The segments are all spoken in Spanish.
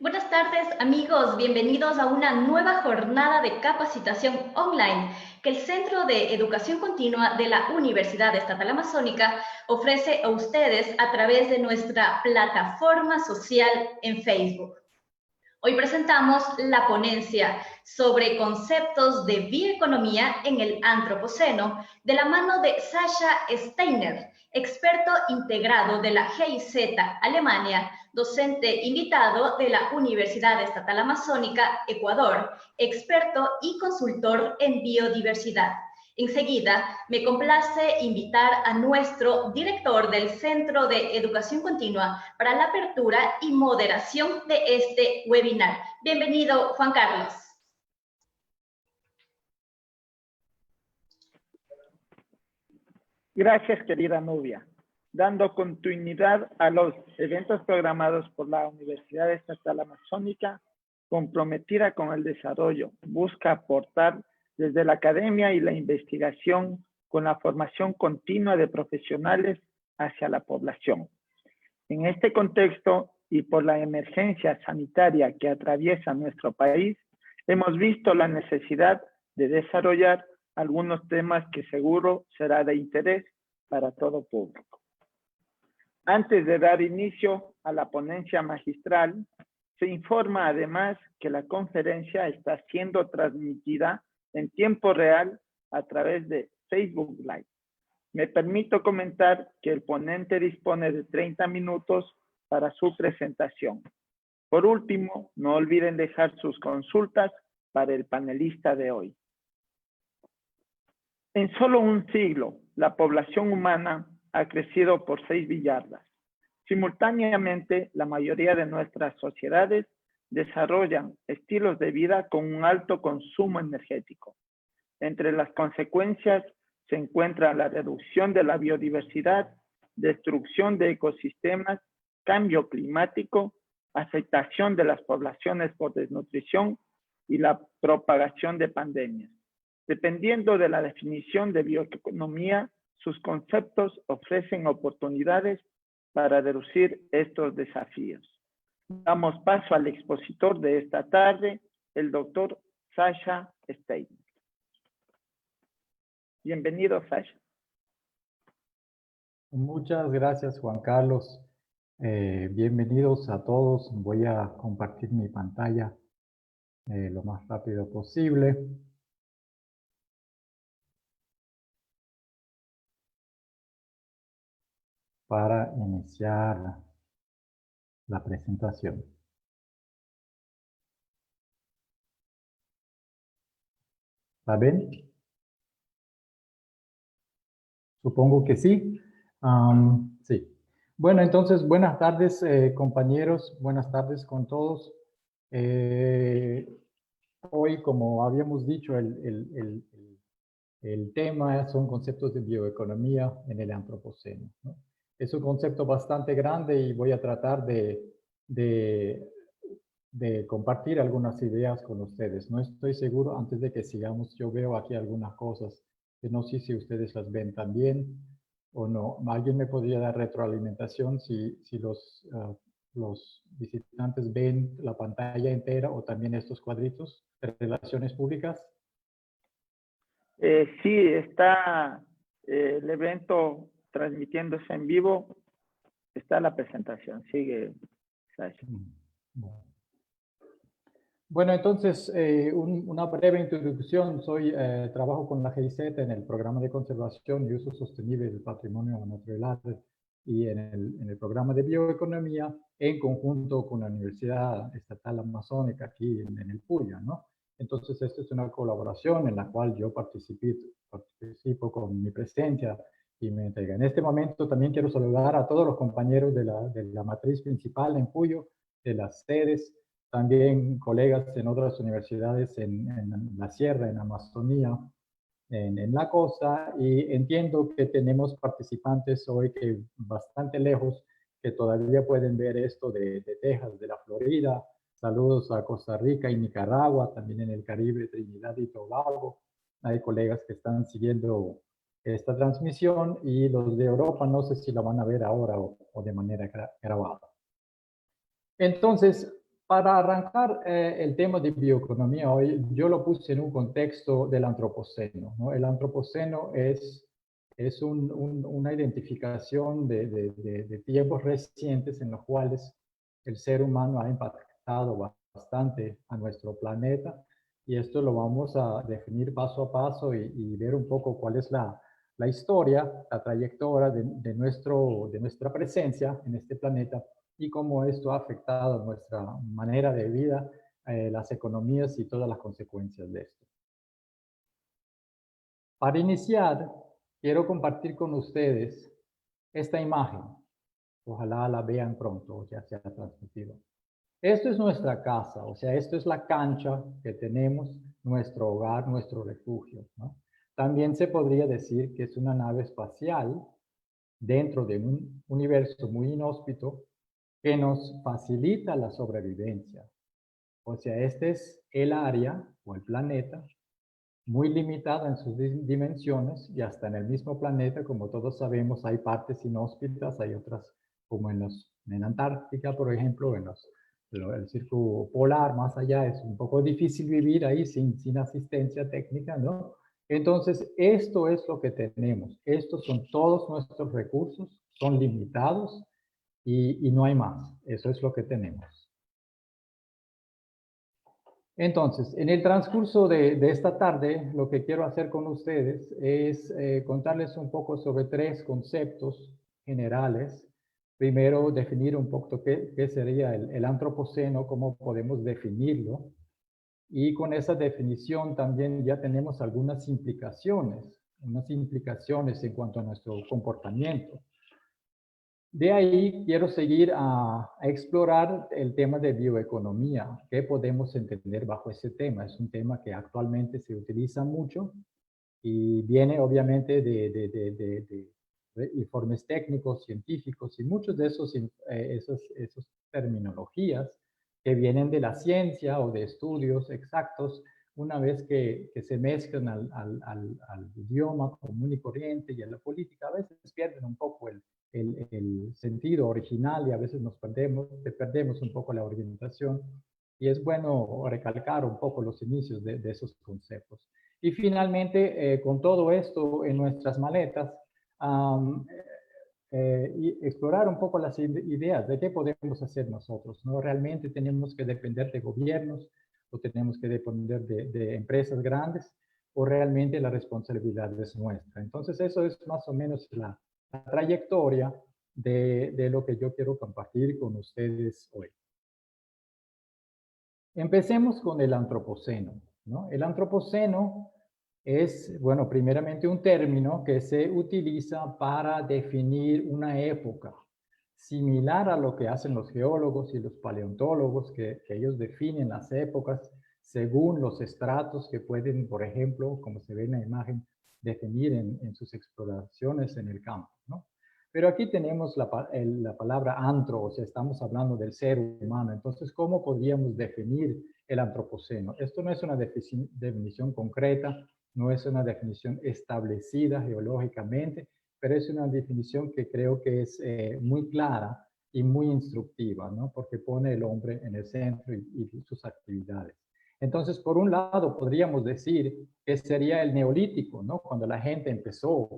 Buenas tardes, amigos. Bienvenidos a una nueva jornada de capacitación online que el Centro de Educación Continua de la Universidad Estatal Amazónica ofrece a ustedes a través de nuestra plataforma social en Facebook. Hoy presentamos la ponencia sobre conceptos de bioeconomía en el Antropoceno de la mano de Sascha Steiner, experto integrado de la GIZ Alemania, docente invitado de la Universidad Estatal Amazónica, Ecuador, experto y consultor en biodiversidad. Enseguida, me complace invitar a nuestro director del Centro de Educación Continua para la apertura y moderación de este webinar. Bienvenido, Juan Carlos. Gracias, querida Nubia. Dando continuidad a los eventos programados por la Universidad Estatal Amazónica, comprometida con el desarrollo, busca aportar desde la academia y la investigación con la formación continua de profesionales hacia la población. En este contexto y por la emergencia sanitaria que atraviesa nuestro país, hemos visto la necesidad de desarrollar algunos temas que seguro será de interés para todo público. Antes de dar inicio a la ponencia magistral, se informa además que la conferencia está siendo transmitida en tiempo real a través de Facebook Live. Me permito comentar que el ponente dispone de 30 minutos para su presentación. Por último, no olviden dejar sus consultas para el panelista de hoy. En solo un siglo, la población humana ha crecido por 6 billardas. Simultáneamente, la mayoría de nuestras sociedades desarrollan estilos de vida con un alto consumo energético. Entre las consecuencias se encuentra la reducción de la biodiversidad, destrucción de ecosistemas, cambio climático, afectación de las poblaciones por desnutrición y la propagación de pandemias. Dependiendo de la definición de bioeconomía, sus conceptos ofrecen oportunidades para reducir estos desafíos. Damos paso al expositor de esta tarde, el doctor Sascha Steiner. Bienvenido, Sascha. Muchas gracias, Juan Carlos. Bienvenidos a todos. Voy a compartir mi pantalla lo más rápido posible. Para iniciar la presentación. ¿La ven? Supongo que sí. Sí. Bueno, entonces, buenas tardes, compañeros. Buenas tardes con todos. Hoy, como habíamos dicho, el tema son conceptos de bioeconomía en el Antropoceno, ¿no? Es un concepto bastante grande y voy a tratar de compartir algunas ideas con ustedes. No estoy seguro, antes de que sigamos, yo veo aquí algunas cosas que no sé si ustedes las ven también o no. ¿Alguien me podría dar retroalimentación si los visitantes ven la pantalla entera o también estos cuadritos de relaciones públicas? Sí, está el evento transmitiéndose en vivo. Está la presentación. Sigue, Sascha. Bueno, entonces, una breve introducción. Trabajo con la GIZ en el Programa de Conservación y Uso Sostenible del Patrimonio Natural y en el Programa de Bioeconomía en conjunto con la Universidad Estatal Amazónica aquí en el Puya, ¿no? Entonces, esta es una colaboración en la cual yo participo con mi presencia y me entrega. En este momento también quiero saludar a todos los compañeros de la matriz principal en Puyo, de las sedes, también colegas en otras universidades en la sierra, en Amazonía, en la costa, y entiendo que tenemos participantes hoy que bastante lejos, que todavía pueden ver esto de Texas, de la Florida. Saludos a Costa Rica y Nicaragua, también en el Caribe, Trinidad y Tobago. Hay colegas que están siguiendo esta transmisión, y los de Europa no sé si la van a ver ahora o de manera grabada. Entonces, Para arrancar el tema de bioeconomía hoy, yo lo puse en un contexto del antropoceno, ¿no? El antropoceno es una identificación de tiempos recientes en los cuales el ser humano ha impactado bastante a nuestro planeta, y esto lo vamos a definir paso a paso y ver un poco cuál es la historia, la trayectoria de nuestra presencia en este planeta y cómo esto ha afectado nuestra manera de vida, las economías y todas las consecuencias de esto. Para iniciar, quiero compartir con ustedes esta imagen. Ojalá la vean pronto o ya sea transmitido. Esto es nuestra casa, o sea, esto es la cancha que tenemos, nuestro hogar, nuestro refugio, ¿no? También se podría decir que es una nave espacial dentro de un universo muy inhóspito que nos facilita la sobrevivencia. O sea, este es el área o el planeta muy limitado en sus dimensiones, y hasta en el mismo planeta, como todos sabemos, hay partes inhóspitas, hay otras como en Antártica, por ejemplo, el círculo polar, más allá, es un poco difícil vivir ahí sin asistencia técnica, ¿no? Entonces, esto es lo que tenemos. Estos son todos nuestros recursos, son limitados y no hay más. Eso es lo que tenemos. Entonces, en el transcurso de esta tarde, lo que quiero hacer con ustedes es contarles un poco sobre tres conceptos generales. Primero, definir un poco qué sería el antropoceno, cómo podemos definirlo. Y con esa definición también ya tenemos algunas implicaciones en cuanto a nuestro comportamiento. De ahí quiero seguir a explorar el tema de bioeconomía. ¿Qué podemos entender bajo ese tema? Es un tema que actualmente se utiliza mucho y viene obviamente de informes técnicos, científicos y muchos de esos terminologías que vienen de la ciencia o de estudios exactos, una vez que se mezclan al idioma común y corriente y a la política, a veces pierden un poco el sentido original y a veces perdemos un poco la orientación, y es bueno recalcar un poco los inicios de esos conceptos. Y finalmente, con todo esto en nuestras maletas, y explorar un poco las ideas de qué podemos hacer nosotros, ¿no? Realmente tenemos que depender de gobiernos o tenemos que depender de empresas grandes, o realmente la responsabilidad es nuestra. Entonces eso es más o menos la trayectoria de lo que yo quiero compartir con ustedes hoy. Empecemos con el antropoceno, ¿no? El antropoceno es, bueno, primeramente un término que se utiliza para definir una época, similar a lo que hacen los geólogos y los paleontólogos, que ellos definen las épocas según los estratos que pueden, por ejemplo, como se ve en la imagen, definir en sus exploraciones en el campo, ¿no? Pero aquí tenemos la palabra antro, o sea, estamos hablando del ser humano. Entonces, ¿cómo podríamos definir el antropoceno? Esto no es una definición concreta, no es una definición establecida geológicamente, pero es una definición que creo que es muy clara y muy instructiva, ¿no? Porque pone el hombre en el centro y sus actividades. Entonces, por un lado, podríamos decir que sería el neolítico, ¿no? Cuando la gente empezó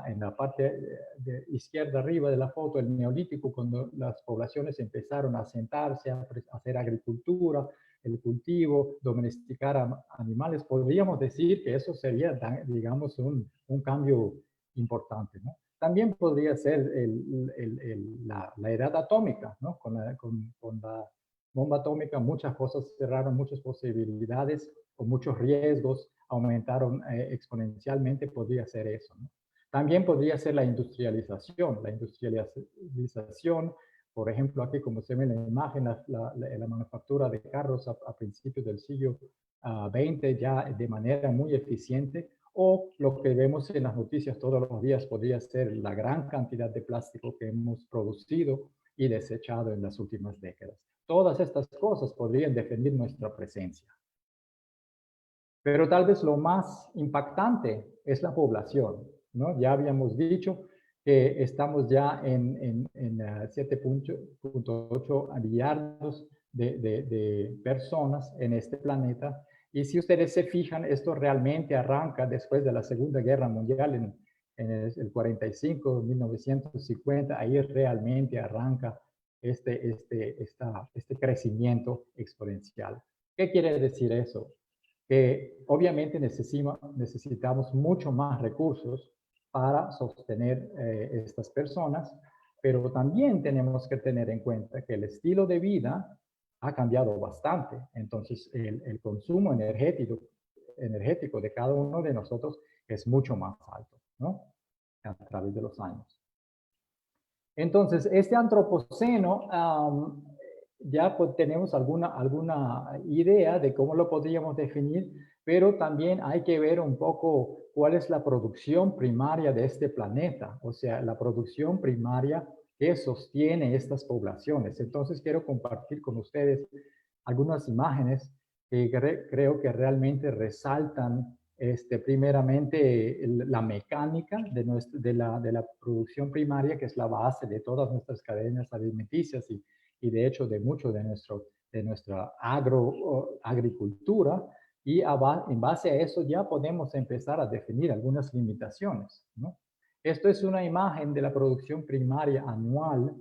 en la parte de izquierda arriba de la foto, el neolítico, cuando las poblaciones empezaron a asentarse, a hacer agricultura, el cultivo, domesticar animales, podríamos decir que eso sería, digamos, un cambio importante, ¿no? También podría ser la edad atómica, ¿no? Con la bomba atómica muchas cosas cerraron, muchas posibilidades, con muchos riesgos, aumentaron exponencialmente, podría ser eso, ¿no? También podría ser la industrialización. La industrialización, por ejemplo, aquí como se ve en la imagen, la manufactura de carros a principios del siglo XX ya de manera muy eficiente, o lo que vemos en las noticias todos los días podría ser la gran cantidad de plástico que hemos producido y desechado en las últimas décadas. Todas estas cosas podrían definir nuestra presencia. Pero tal vez lo más impactante es la población, ¿no? Ya habíamos dicho que estamos ya en 7.8 billardos de personas en este planeta. Y si ustedes se fijan, esto realmente arranca después de la Segunda Guerra Mundial en el 45, 1950, ahí realmente arranca este crecimiento exponencial. ¿Qué quiere decir eso? Que obviamente necesitamos mucho más recursos para sostener estas personas, pero también tenemos que tener en cuenta que el estilo de vida ha cambiado bastante. Entonces, el consumo energético de cada uno de nosotros es mucho más alto, ¿no? A través de los años. Entonces, este antropoceno, ya pues, tenemos alguna idea de cómo lo podríamos definir, pero también hay que ver un poco cuál es la producción primaria de este planeta, o sea, la producción primaria que sostiene estas poblaciones. Entonces, quiero compartir con ustedes algunas imágenes que creo que realmente resaltan primeramente la mecánica de la producción primaria, que es la base de todas nuestras cadenas alimenticias y de hecho de mucho de nuestra agricultura, y en base a eso ya podemos empezar a definir algunas limitaciones, ¿no? Esto es una imagen de la producción primaria anual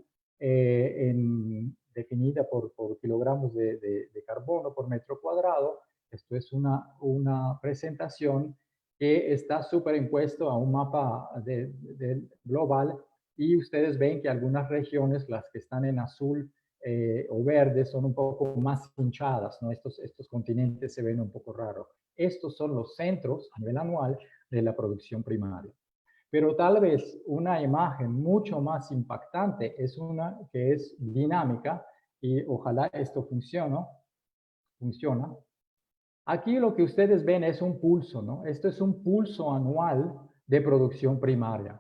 definida por kilogramos de carbono por metro cuadrado. Esto es una presentación que está superimpuesto a un mapa global, y ustedes ven que algunas regiones, las que están en azul o verde, son un poco más hinchadas, ¿no? Estos continentes se ven un poco raros. Estos son los centros a nivel anual de la producción primaria. Pero tal vez una imagen mucho más impactante es una que es dinámica, y ojalá esto funciona. Aquí lo que ustedes ven es un pulso, ¿no? Esto es un pulso anual de producción primaria.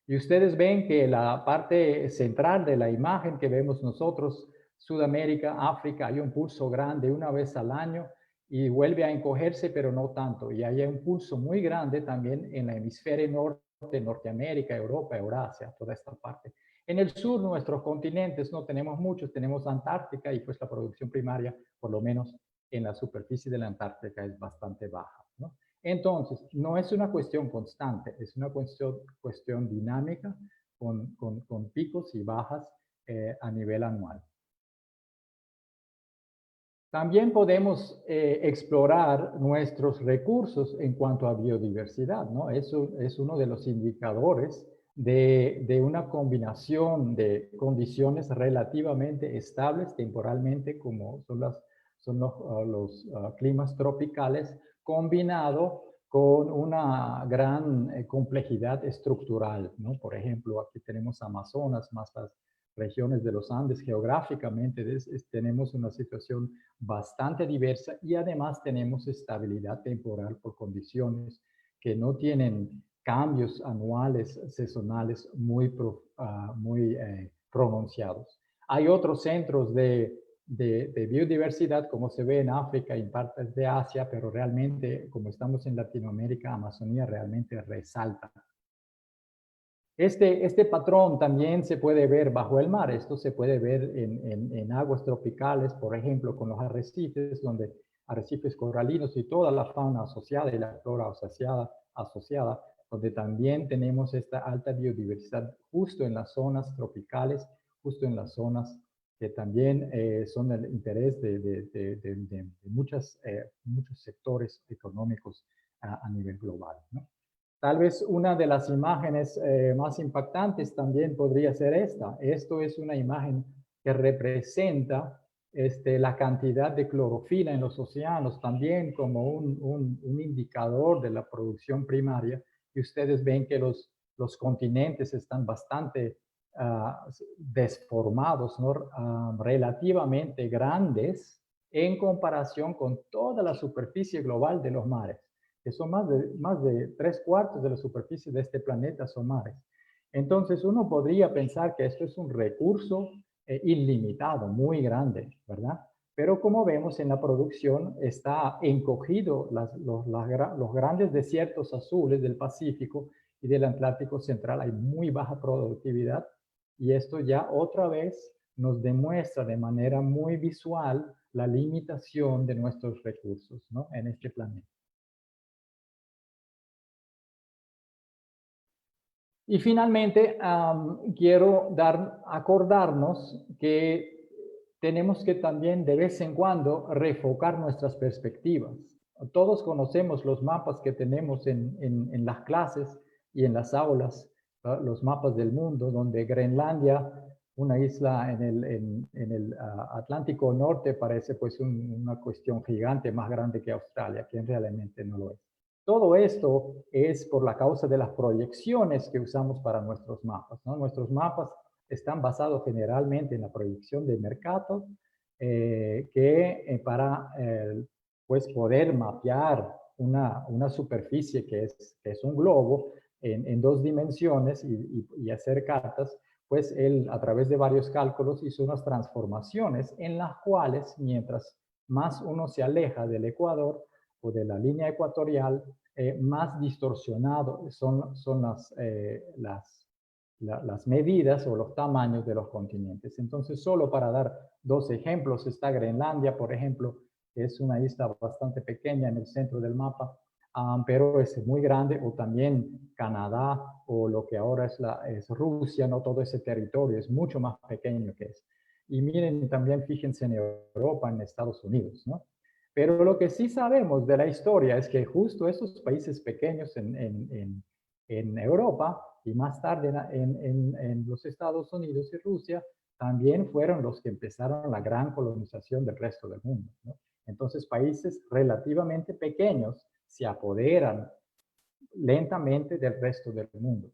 Y ustedes ven que la parte central de la imagen que vemos nosotros, Sudamérica, África, hay un pulso grande una vez al año y vuelve a encogerse, pero no tanto. Y hay un pulso muy grande también en la hemisferio norte, Norteamérica, Europa, Eurasia, toda esta parte. En el sur, nuestros continentes no tenemos muchos, tenemos Antártica, y pues la producción primaria, por lo menos en la superficie de la Antártica, es bastante baja, ¿no? Entonces, no es una cuestión constante, es una cuestión dinámica con picos y bajas a nivel anual. También podemos explorar nuestros recursos en cuanto a biodiversidad, ¿no? Eso es uno de los indicadores de una combinación de condiciones relativamente estables temporalmente, como son los climas tropicales, combinado con una gran complejidad estructural, ¿no? Por ejemplo, aquí tenemos Amazonas, más las regiones de los Andes. Geográficamente tenemos una situación bastante diversa, y además tenemos estabilidad temporal por condiciones que no tienen cambios anuales, sazonales muy pronunciados. Hay otros centros de biodiversidad, como se ve en África y en partes de Asia, pero realmente, como estamos en Latinoamérica, Amazonía realmente resalta. Este patrón también se puede ver bajo el mar. Esto se puede ver en aguas tropicales, por ejemplo, con los arrecifes, donde arrecifes coralinos y toda la fauna asociada y la flora asociada, donde también tenemos esta alta biodiversidad justo en las zonas tropicales, justo en las zonas que también son del interés de muchos sectores económicos a nivel global, ¿no? Tal vez una de las imágenes más impactantes también podría ser esta. Esto es una imagen que representa la cantidad de clorofila en los océanos, también como un indicador de la producción primaria. Y ustedes ven que los continentes están bastante desformados, ¿no? Relativamente grandes en comparación con toda la superficie global de los mares, que son más de 3/4 de la superficie de este planeta son mares. Entonces uno podría pensar que esto es un recurso ilimitado, muy grande, ¿verdad? Pero como vemos en la producción, está encogido los grandes desiertos azules del Pacífico y del Atlántico Central. Hay muy baja productividad, y esto ya otra vez nos demuestra de manera muy visual la limitación de nuestros recursos, ¿no?, en este planeta. Y finalmente, quiero acordarnos que tenemos que también de vez en cuando reenfocar nuestras perspectivas. Todos conocemos los mapas que tenemos en las clases y en las aulas, ¿no?, los mapas del mundo, donde Groenlandia, una isla en el Atlántico Norte, parece pues una cuestión gigante, más grande que Australia, que realmente no lo es. Todo esto es por la causa de las proyecciones que usamos para nuestros mapas, ¿no? Nuestros mapas están basados generalmente en la proyección de mercado, para pues poder mapear una superficie que es un globo en 2 dimensiones y hacer cartas, pues él a través de varios cálculos hizo unas transformaciones en las cuales, mientras más uno se aleja del ecuador o de la línea ecuatorial, más distorsionado son las medidas o los tamaños de los continentes. Entonces, solo para dar 2 ejemplos, está Groenlandia, por ejemplo, que es una isla bastante pequeña en el centro del mapa, pero es muy grande, o también Canadá, o lo que ahora es Rusia, no todo ese territorio es mucho más pequeño que es. Y miren también, fíjense en Europa, en Estados Unidos, ¿no? Pero lo que sí sabemos de la historia es que justo esos países pequeños en Europa y más tarde en los Estados Unidos y Rusia también fueron los que empezaron la gran colonización del resto del mundo, ¿no? Entonces, países relativamente pequeños se apoderan lentamente del resto del mundo.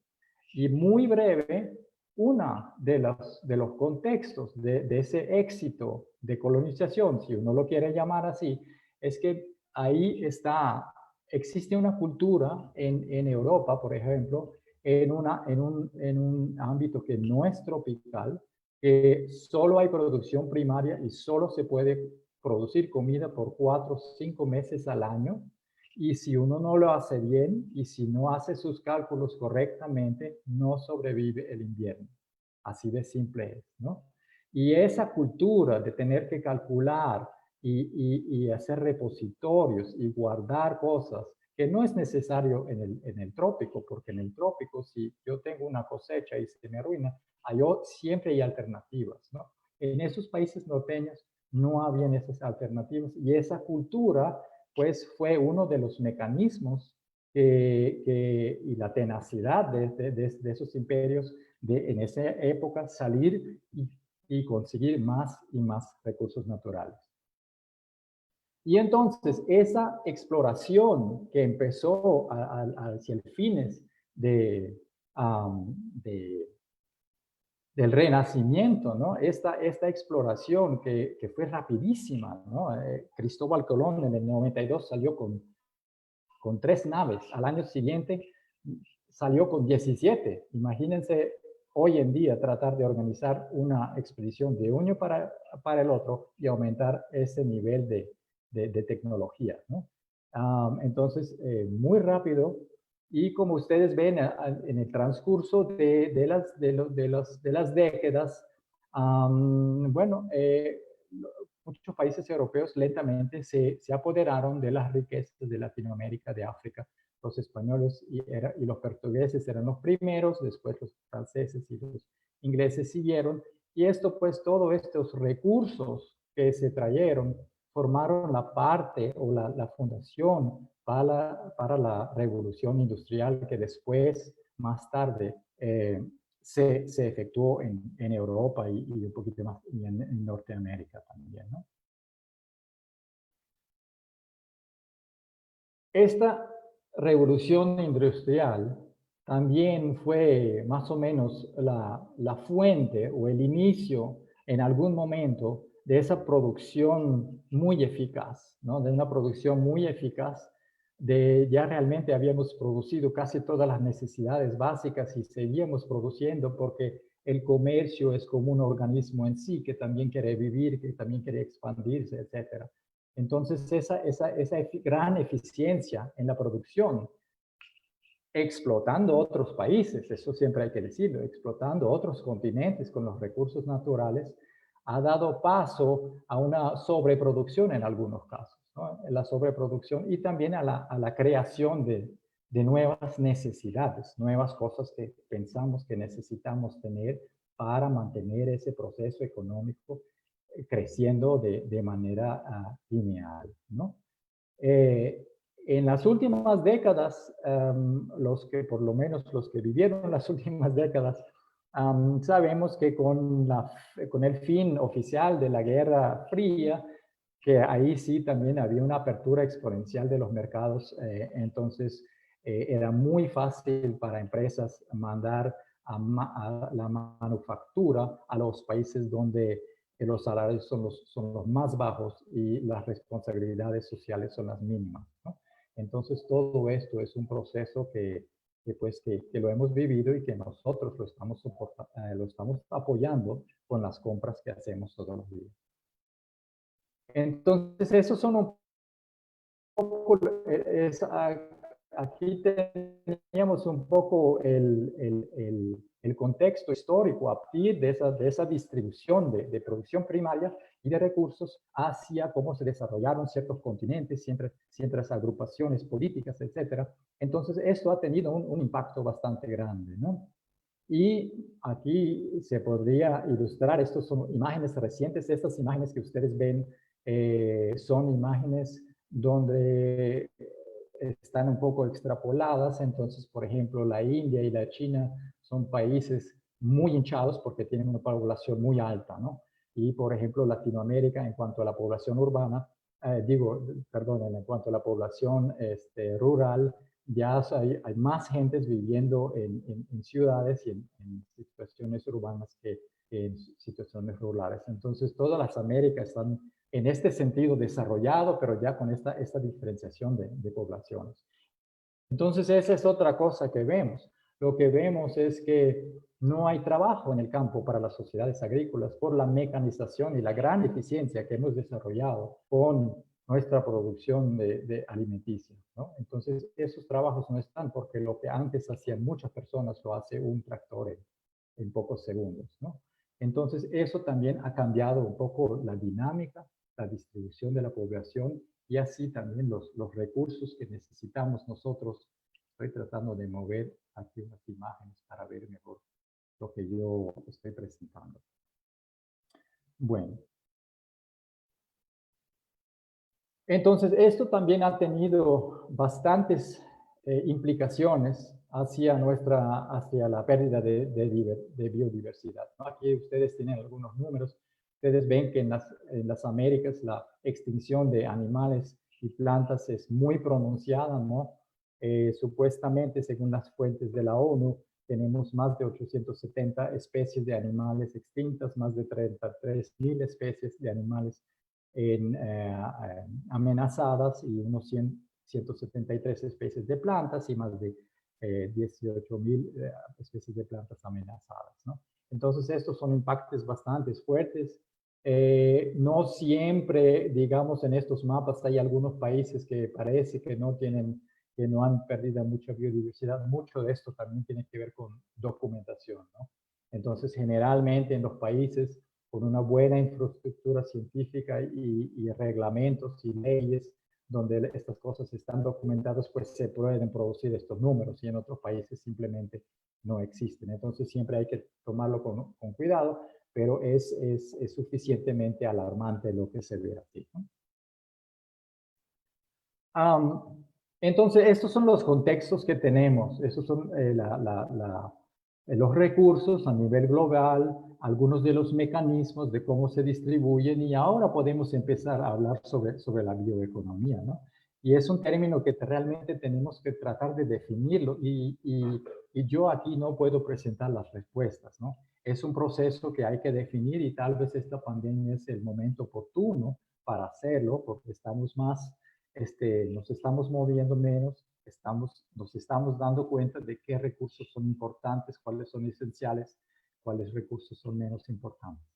Y muy breve, uno de los contextos de ese éxito de colonización, si uno lo quiere llamar así, es que ahí existe una cultura en Europa, por ejemplo, en un ámbito que no es tropical, que solo hay producción primaria y solo se puede producir comida por 4 o 5 meses al año. Y si uno no lo hace bien y si no hace sus cálculos correctamente, no sobrevive el invierno. Así de simple es, ¿no? Y esa cultura de tener que calcular y hacer repositorios y guardar cosas, que no es necesario en el trópico, porque en el trópico, si yo tengo una cosecha y se me arruina, siempre hay alternativas, ¿no? En esos países norteños no habían esas alternativas, y esa cultura pues fue uno de los mecanismos y la tenacidad de esos imperios en esa época salir y conseguir más y más recursos naturales. Y entonces esa exploración que empezó hacia el fines del Renacimiento, ¿no? Esta exploración que fue rapidísima, ¿no? Cristóbal Colón en el 92 salió con 3 naves. Al año siguiente salió con 17. Imagínense hoy en día tratar de organizar una expedición de un año para el otro y aumentar ese nivel de tecnología, ¿no? Entonces, muy rápido. Y como ustedes ven en el transcurso de las décadas, bueno, muchos países europeos lentamente se apoderaron de las riquezas de Latinoamérica, de África. Los españoles y los portugueses eran los primeros, después los franceses y los ingleses siguieron. Y esto, pues, todos estos recursos que se trajeron formaron la parte o la fundación para la revolución industrial que después, más tarde, se efectuó en Europa y un poquito más en Norteamérica también, ¿no? Esta revolución industrial también fue más o menos la fuente o el inicio en algún momento de esa producción muy eficaz, ¿no? De una producción muy eficaz, ya realmente habíamos producido casi todas las necesidades básicas y seguíamos produciendo porque el comercio es como un organismo en sí que también quiere vivir, que también quiere expandirse, etcétera. Entonces, esa gran eficiencia en la producción, explotando otros países, eso siempre hay que decirlo, explotando otros continentes con los recursos naturales, ha dado paso a una sobreproducción en algunos casos, ¿no? La sobreproducción y también a la creación de nuevas necesidades, nuevas cosas que pensamos que necesitamos tener para mantener ese proceso económico creciendo de manera lineal, ¿no? En las últimas décadas, por lo menos los que vivieron las últimas décadas, sabemos que con el fin oficial de la Guerra Fría, que ahí sí también había una apertura exponencial de los mercados, entonces era muy fácil para empresas mandar a la manufactura a los países donde los salarios son los más bajos y las responsabilidades sociales son las mínimas, ¿no? Entonces todo esto es un proceso que lo hemos vivido y que nosotros lo estamos apoyando con las compras que hacemos todos los días. Entonces, esos son un poco, aquí teníamos un poco el contexto histórico a partir de esa distribución de producción primaria y de recursos hacia cómo se desarrollaron ciertos continentes, ciertas agrupaciones políticas, etc. Entonces, esto ha tenido un impacto bastante grande, ¿no? Y aquí se podría ilustrar, estas son imágenes recientes, estas imágenes que ustedes ven son imágenes donde están un poco extrapoladas. Entonces, por ejemplo, la India y la China son países muy hinchados porque tienen una población muy alta, ¿no? Y, por ejemplo, Latinoamérica, en cuanto a la población urbana, en cuanto a la población rural, ya hay más gentes viviendo en ciudades y en situaciones urbanas que en situaciones rurales. Entonces, todas las Américas están en este sentido desarrollado, pero ya con esta diferenciación de poblaciones. Entonces, esa es otra cosa que vemos. Lo que vemos es que no hay trabajo en el campo para las sociedades agrícolas por la mecanización y la gran eficiencia que hemos desarrollado con nuestra producción de alimenticia, ¿no? Entonces, esos trabajos no están porque lo que antes hacían muchas personas lo hace un tractor en pocos segundos, ¿no? Entonces, eso también ha cambiado un poco la dinámica, la distribución de la población y así también los recursos que necesitamos nosotros. Estoy tratando de mover aquí unas imágenes para ver mejor lo que yo estoy presentando. Bueno. Entonces, esto también ha tenido bastantes implicaciones hacia la pérdida de biodiversidad, ¿no? Aquí ustedes tienen algunos números. Ustedes ven que en las Américas la extinción de animales y plantas es muy pronunciada, ¿no? Supuestamente, según las fuentes de la ONU, tenemos más de 870 especies de animales extintas, más de 33.000 especies de animales amenazadas y unos 173 especies de plantas y más de 18.000 especies de plantas amenazadas, ¿no? Entonces, estos son impactos bastante fuertes. No siempre, digamos, en estos mapas hay algunos países que parece que no han perdido mucha biodiversidad. Mucho de esto también tiene que ver con documentación, ¿no? Entonces, generalmente en los países con una buena infraestructura científica y reglamentos y leyes donde estas cosas están documentadas, pues se pueden producir estos números y en otros países simplemente no existen. Entonces siempre hay que tomarlo con cuidado, pero es suficientemente alarmante lo que se ve aquí, ¿no? Entonces, estos son los contextos que tenemos. Estos son los recursos a nivel global, algunos de los mecanismos de cómo se distribuyen y ahora podemos empezar a hablar sobre la bioeconomía, ¿no? Y es un término que realmente tenemos que tratar de definirlo y yo aquí no puedo presentar las respuestas, ¿no? Es un proceso que hay que definir y tal vez esta pandemia es el momento oportuno para hacerlo porque estamos nos estamos moviendo menos, nos estamos dando cuenta de qué recursos son importantes, cuáles son esenciales, cuáles recursos son menos importantes.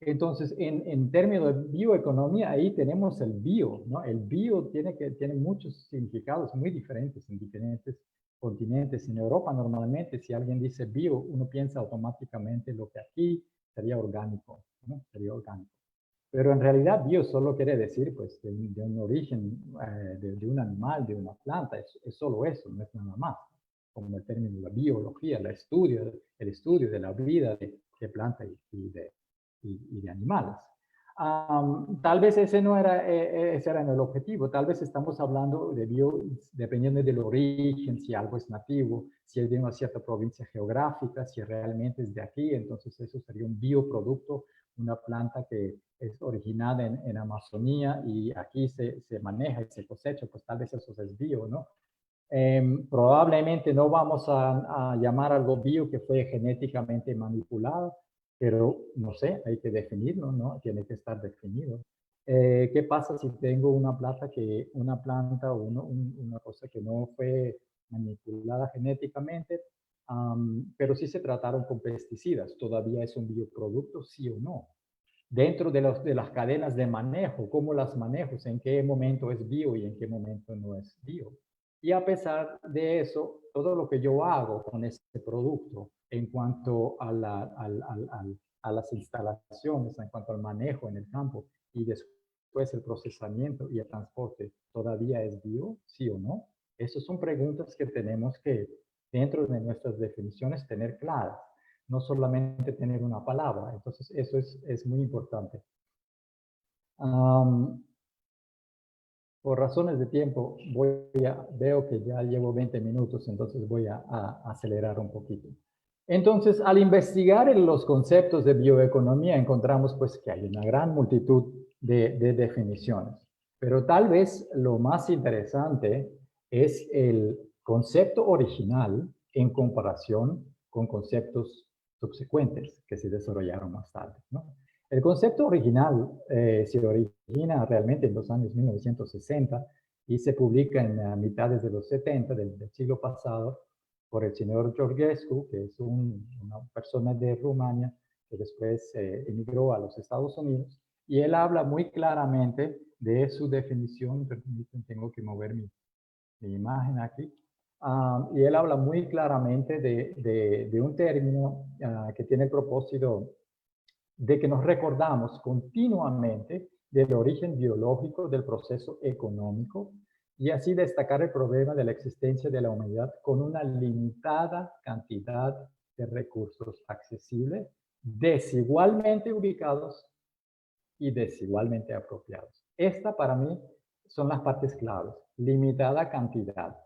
Entonces, en términos de bioeconomía, ahí tenemos el bio, ¿no? El bio tiene muchos significados muy diferentes en diferentes continentes. En Europa, normalmente, si alguien dice bio, uno piensa automáticamente lo que aquí sería orgánico, ¿no? Sería orgánico. Pero en realidad bio solo quiere decir pues de un origen de un animal, de una planta, es solo eso, no es nada más. Como el término la biología, el estudio de la vida de plantas y de animales. Tal vez ese era el objetivo, tal vez estamos hablando de bio dependiendo del origen, si algo es nativo, si es de una cierta provincia geográfica, si realmente es de aquí, entonces eso sería un bioproducto, una planta que es originada en Amazonía y aquí se maneja y se cosecha, pues tal vez eso es bio, ¿no? Probablemente no vamos a llamar algo bio que fue genéticamente manipulado, pero no sé, hay que definirlo, ¿no? Tiene que estar definido. ¿Qué pasa si tengo una planta o una cosa que no fue manipulada genéticamente, pero sí se trataron con pesticidas? ¿Todavía es un bioproducto, sí o no? Dentro de las cadenas de manejo, ¿cómo las manejo? ¿En qué momento es bio y en qué momento no es bio? Y a pesar de eso, todo lo que yo hago con este producto en cuanto a las instalaciones, en cuanto al manejo en el campo y después el procesamiento y el transporte, ¿todavía es bio? ¿Sí o no? Esas son preguntas que tenemos que, dentro de nuestras definiciones, tener claras. No solamente tener una palabra. Entonces, eso es muy importante. Por razones de tiempo, veo que ya llevo 20 minutos, entonces voy a acelerar un poquito. Entonces, al investigar los conceptos de bioeconomía, encontramos pues que hay una gran multitud de definiciones. Pero tal vez lo más interesante es el concepto original en comparación con conceptos subsecuentes que se desarrollaron más tarde, ¿no? El concepto original se origina realmente en los años 1960 y se publica en mitades de los 70 del siglo pasado por el señor Georgescu, que es una persona de Rumania que después emigró a los Estados Unidos, y él habla muy claramente de su definición. Tengo que mover mi imagen aquí. Y él habla muy claramente de un término que tiene el propósito de que nos recordamos continuamente del origen biológico del proceso económico y así destacar el problema de la existencia de la humanidad con una limitada cantidad de recursos accesibles, desigualmente ubicados y desigualmente apropiados. Esta para mí son las partes claves: limitada cantidad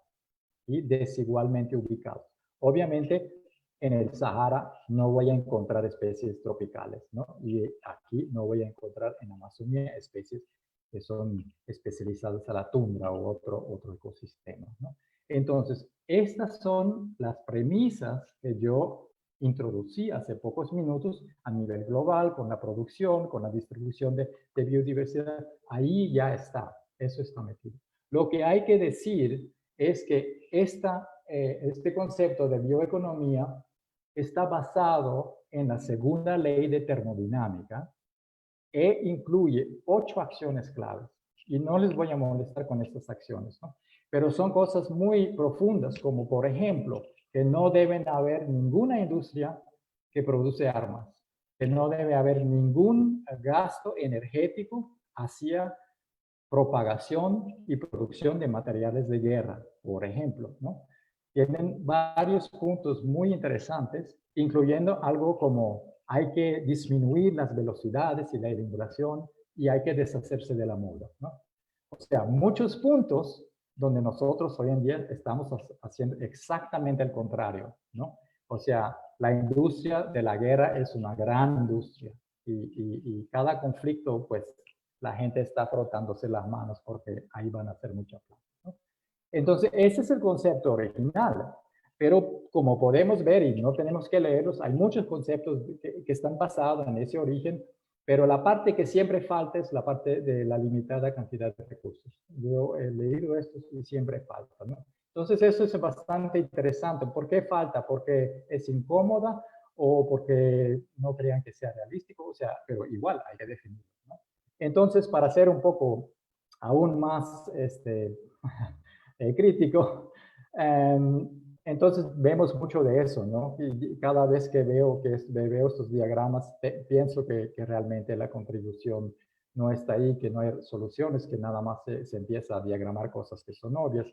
y desigualmente ubicados. Obviamente, en el Sahara no voy a encontrar especies tropicales, ¿no? Y aquí no voy a encontrar en Amazonía especies que son especializadas a la tundra o otro ecosistema, ¿no? Entonces, estas son las premisas que yo introducí hace pocos minutos a nivel global, con la producción, con la distribución de biodiversidad. Ahí ya está, eso está metido. Lo que hay que decir es que este concepto de bioeconomía está basado en la segunda ley de termodinámica e incluye 8 acciones claves. Y no les voy a molestar con estas acciones, ¿no? Pero son cosas muy profundas, como por ejemplo, que no deben haber ninguna industria que produce armas, que no debe haber ningún gasto energético hacia propagación y producción de materiales de guerra, por ejemplo, ¿no? Tienen varios puntos muy interesantes, incluyendo algo como hay que disminuir las velocidades y la iluminación y hay que deshacerse de la moda, ¿no? O sea, muchos puntos donde nosotros hoy en día estamos haciendo exactamente el contrario, ¿no? O sea, la industria de la guerra es una gran industria y cada conflicto, pues, la gente está frotándose las manos porque ahí van a hacer mucha plata, ¿no? Entonces, ese es el concepto original. Pero como podemos ver, y no tenemos que leerlos, hay muchos conceptos que están basados en ese origen, pero la parte que siempre falta es la parte de la limitada cantidad de recursos. Yo he leído esto y siempre falta, ¿no? Entonces, eso es bastante interesante. ¿Por qué falta? ¿Porque es incómoda o porque no crean que sea realístico? O sea, pero igual hay que definirlo, ¿no? Entonces, para ser un poco aún más crítico, Entonces vemos mucho de eso, ¿no? Y cada vez que veo, veo estos diagramas, pienso que realmente la contribución no está ahí, que no hay soluciones, que nada más se empieza a diagramar cosas que son obvias.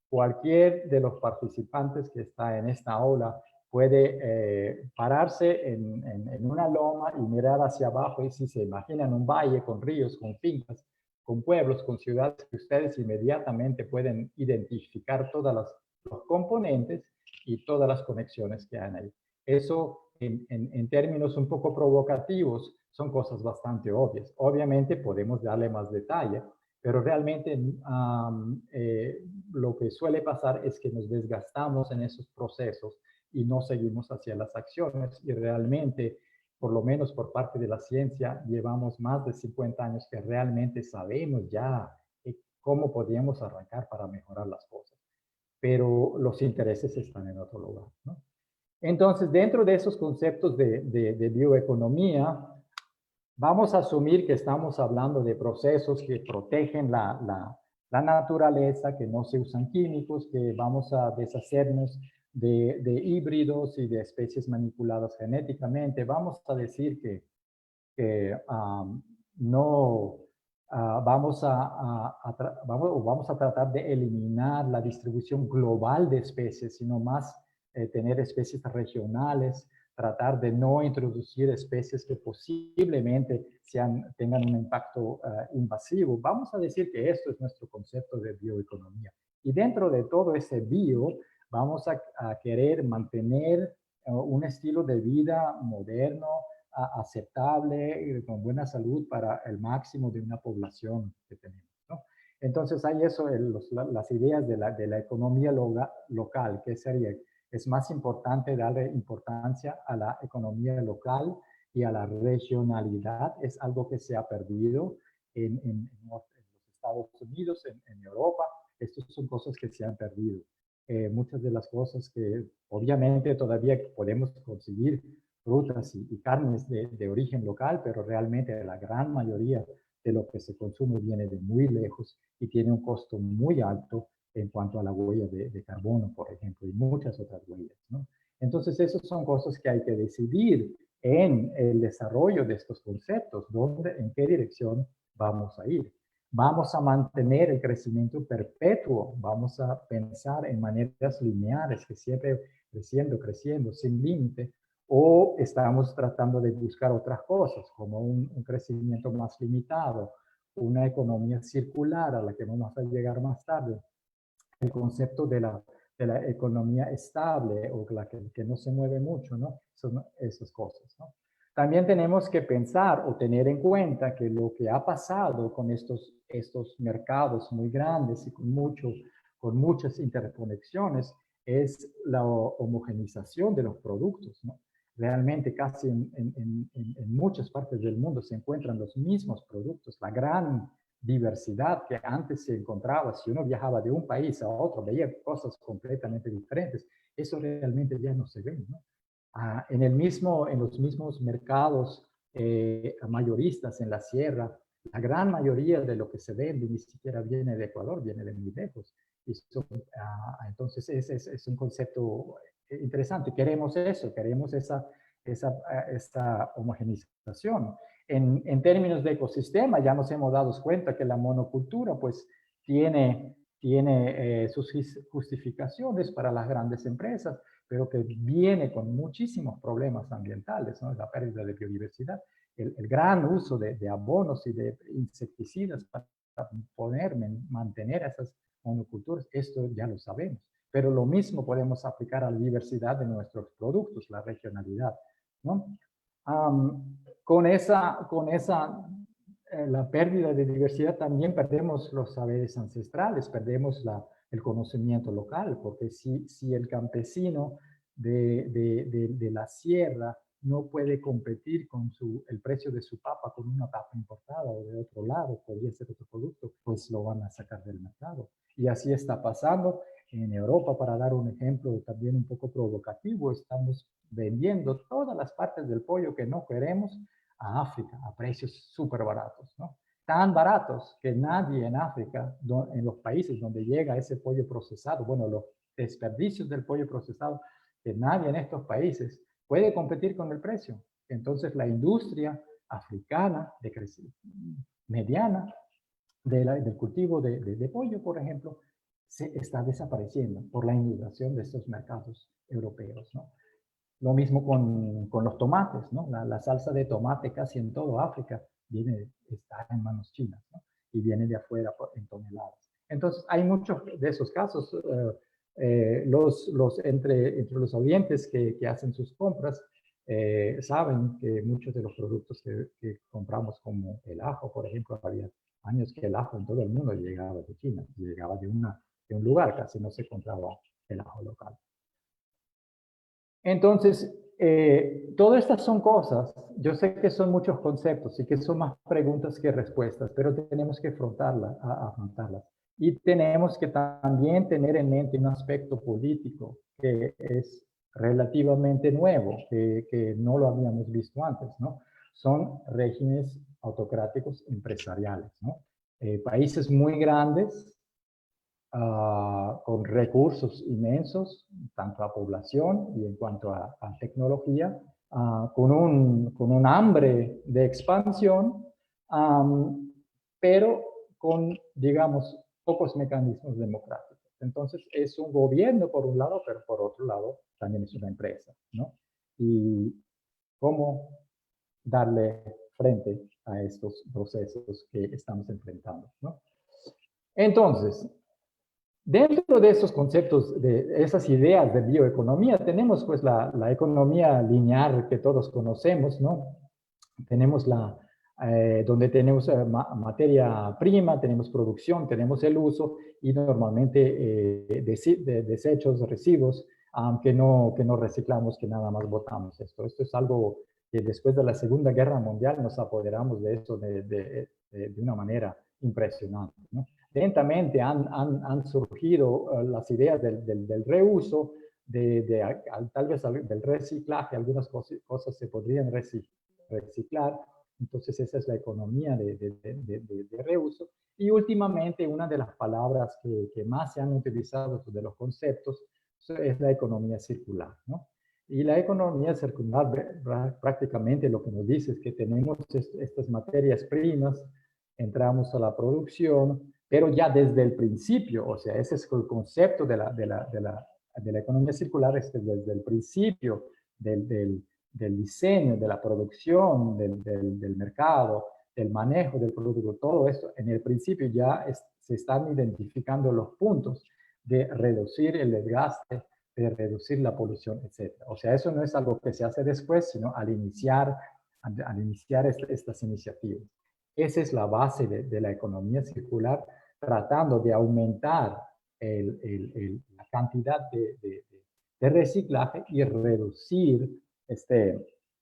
Cualquier de los participantes que está en esta aula puede pararse en una loma y mirar hacia abajo, y si se imaginan un valle con ríos, con fincas, con pueblos, con ciudades, que ustedes inmediatamente pueden identificar todas los componentes y todas las conexiones que hay ahí. Eso, en términos un poco provocativos, son cosas bastante obvias. Obviamente podemos darle más detalle, pero realmente lo que suele pasar es que nos desgastamos en esos procesos y no seguimos hacia las acciones, y realmente, por lo menos por parte de la ciencia, llevamos más de 50 años que realmente sabemos ya cómo podríamos arrancar para mejorar las cosas, pero los intereses están en otro lugar, ¿no? Entonces, dentro de esos conceptos de bioeconomía, vamos a asumir que estamos hablando de procesos que protegen la naturaleza, que no se usan químicos, que vamos a deshacernos de híbridos y de especies manipuladas genéticamente. Vamos a decir que no vamos a tratar de eliminar la distribución global de especies, sino más tener especies regionales, tratar de no introducir especies que posiblemente tengan un impacto invasivo. Vamos a decir que esto es nuestro concepto de bioeconomía. Y dentro de todo ese bio, vamos a querer mantener un estilo de vida moderno, aceptable, con buena salud para el máximo de una población que tenemos, ¿no? Entonces hay eso, las ideas de la economía local, que sería, es más importante darle importancia a la economía local y a la regionalidad. Es algo que se ha perdido en los Estados Unidos, en Europa. Estas son cosas que se han perdido. Muchas de las cosas que obviamente todavía podemos conseguir frutas y carnes de origen local, pero realmente la gran mayoría de lo que se consume viene de muy lejos y tiene un costo muy alto en cuanto a la huella de carbono, por ejemplo, y muchas otras huellas, ¿no? Entonces, esas son cosas que hay que decidir en el desarrollo de estos conceptos, en qué dirección vamos a ir. Vamos a mantener el crecimiento perpetuo, vamos a pensar en maneras lineares, que siempre creciendo, sin límite, o estamos tratando de buscar otras cosas, como un crecimiento más limitado, una economía circular a la que vamos a llegar más tarde, el concepto de la economía estable o que no se mueve mucho, ¿no? Esas cosas, ¿no? También tenemos que pensar o tener en cuenta que lo que ha pasado con estos mercados muy grandes y con muchas interconexiones es la homogenización de los productos, ¿no? Realmente casi en muchas partes del mundo se encuentran los mismos productos. La gran diversidad que antes se encontraba, si uno viajaba de un país a otro, veía cosas completamente diferentes. Eso realmente ya no se ve, ¿no? En los mismos mercados mayoristas en la sierra, la gran mayoría de lo que se vende ni siquiera viene de Ecuador, viene de muy lejos. Entonces es un concepto interesante. Queremos eso, queremos esta homogenización. En términos de ecosistema, ya nos hemos dado cuenta que la monocultura pues tiene sus justificaciones para las grandes empresas, pero que viene con muchísimos problemas ambientales, ¿no? La pérdida de biodiversidad, el gran uso de abonos y de insecticidas para mantener esas monoculturas, esto ya lo sabemos. Pero lo mismo podemos aplicar a la diversidad de nuestros productos, la regionalidad, ¿no? La pérdida de diversidad también perdemos los saberes ancestrales, perdemos el conocimiento local, porque si el campesino de la sierra no puede competir con el precio de su papa con una papa importada o de otro lado, podría ser otro producto, pues lo van a sacar del mercado. Y así está pasando en Europa. Para dar un ejemplo también un poco provocativo, estamos vendiendo todas las partes del pollo que no queremos a África a precios súper baratos, ¿no? Tan baratos que nadie en África, en los países donde llega ese pollo procesado, bueno, desperdicios del pollo procesado, que nadie en estos países puede competir con el precio. Entonces la industria africana mediana del cultivo de pollo, por ejemplo, se está desapareciendo por la inundación de estos mercados europeos, ¿no? Lo mismo con los tomates, ¿no? La salsa de tomate casi en todo África está en manos chinas, ¿no? Y viene de afuera en toneladas. Entonces, hay muchos de esos casos. Entre los oyentes que hacen sus compras saben que muchos de los productos que compramos, como el ajo, por ejemplo, había años que el ajo en todo el mundo llegaba de China, llegaba de un lugar, casi no se compraba el ajo local. Entonces, todas estas son cosas, yo sé que son muchos conceptos y que son más preguntas que respuestas, pero tenemos que afrontarlas. Y tenemos que también tener en mente un aspecto político que es relativamente nuevo, que no lo habíamos visto antes, ¿no? Son regímenes autocráticos empresariales, ¿no? Países muy grandes, con recursos inmensos, tanto a población y en cuanto a tecnología, con un hambre de expansión, pero con, digamos, pocos mecanismos democráticos. Entonces, es un gobierno por un lado, pero por otro lado también es una empresa, ¿no? Y cómo darle frente a estos procesos que estamos enfrentando, ¿no? Entonces, dentro de esos conceptos, de esas ideas de bioeconomía, tenemos pues la economía lineal que todos conocemos, ¿no? Tenemos donde tenemos materia prima, tenemos producción, tenemos el uso y normalmente desechos, residuos, que no reciclamos, que nada más botamos esto. Esto es algo que después de la Segunda Guerra Mundial nos apoderamos de eso de una manera impresionante, ¿no? Lentamente han surgido las ideas del reuso, tal vez del reciclaje, algunas cosas se podrían reciclar. Entonces esa es la economía de reuso. Y últimamente una de las palabras que más se han utilizado de los conceptos es la economía circular, ¿no? Y la economía circular prácticamente lo que nos dice es que tenemos estas materias primas, entramos a la producción, pero ya desde el principio, o sea, ese es el concepto de la economía circular, es que desde el principio del diseño, de la producción, del mercado, del manejo del producto, todo esto, en el principio ya se están identificando los puntos de reducir el desgaste, de reducir la polución, etc. O sea, eso no es algo que se hace después, sino al iniciar estas iniciativas. Esa es la base de la economía circular, tratando de aumentar la cantidad de reciclaje y reducir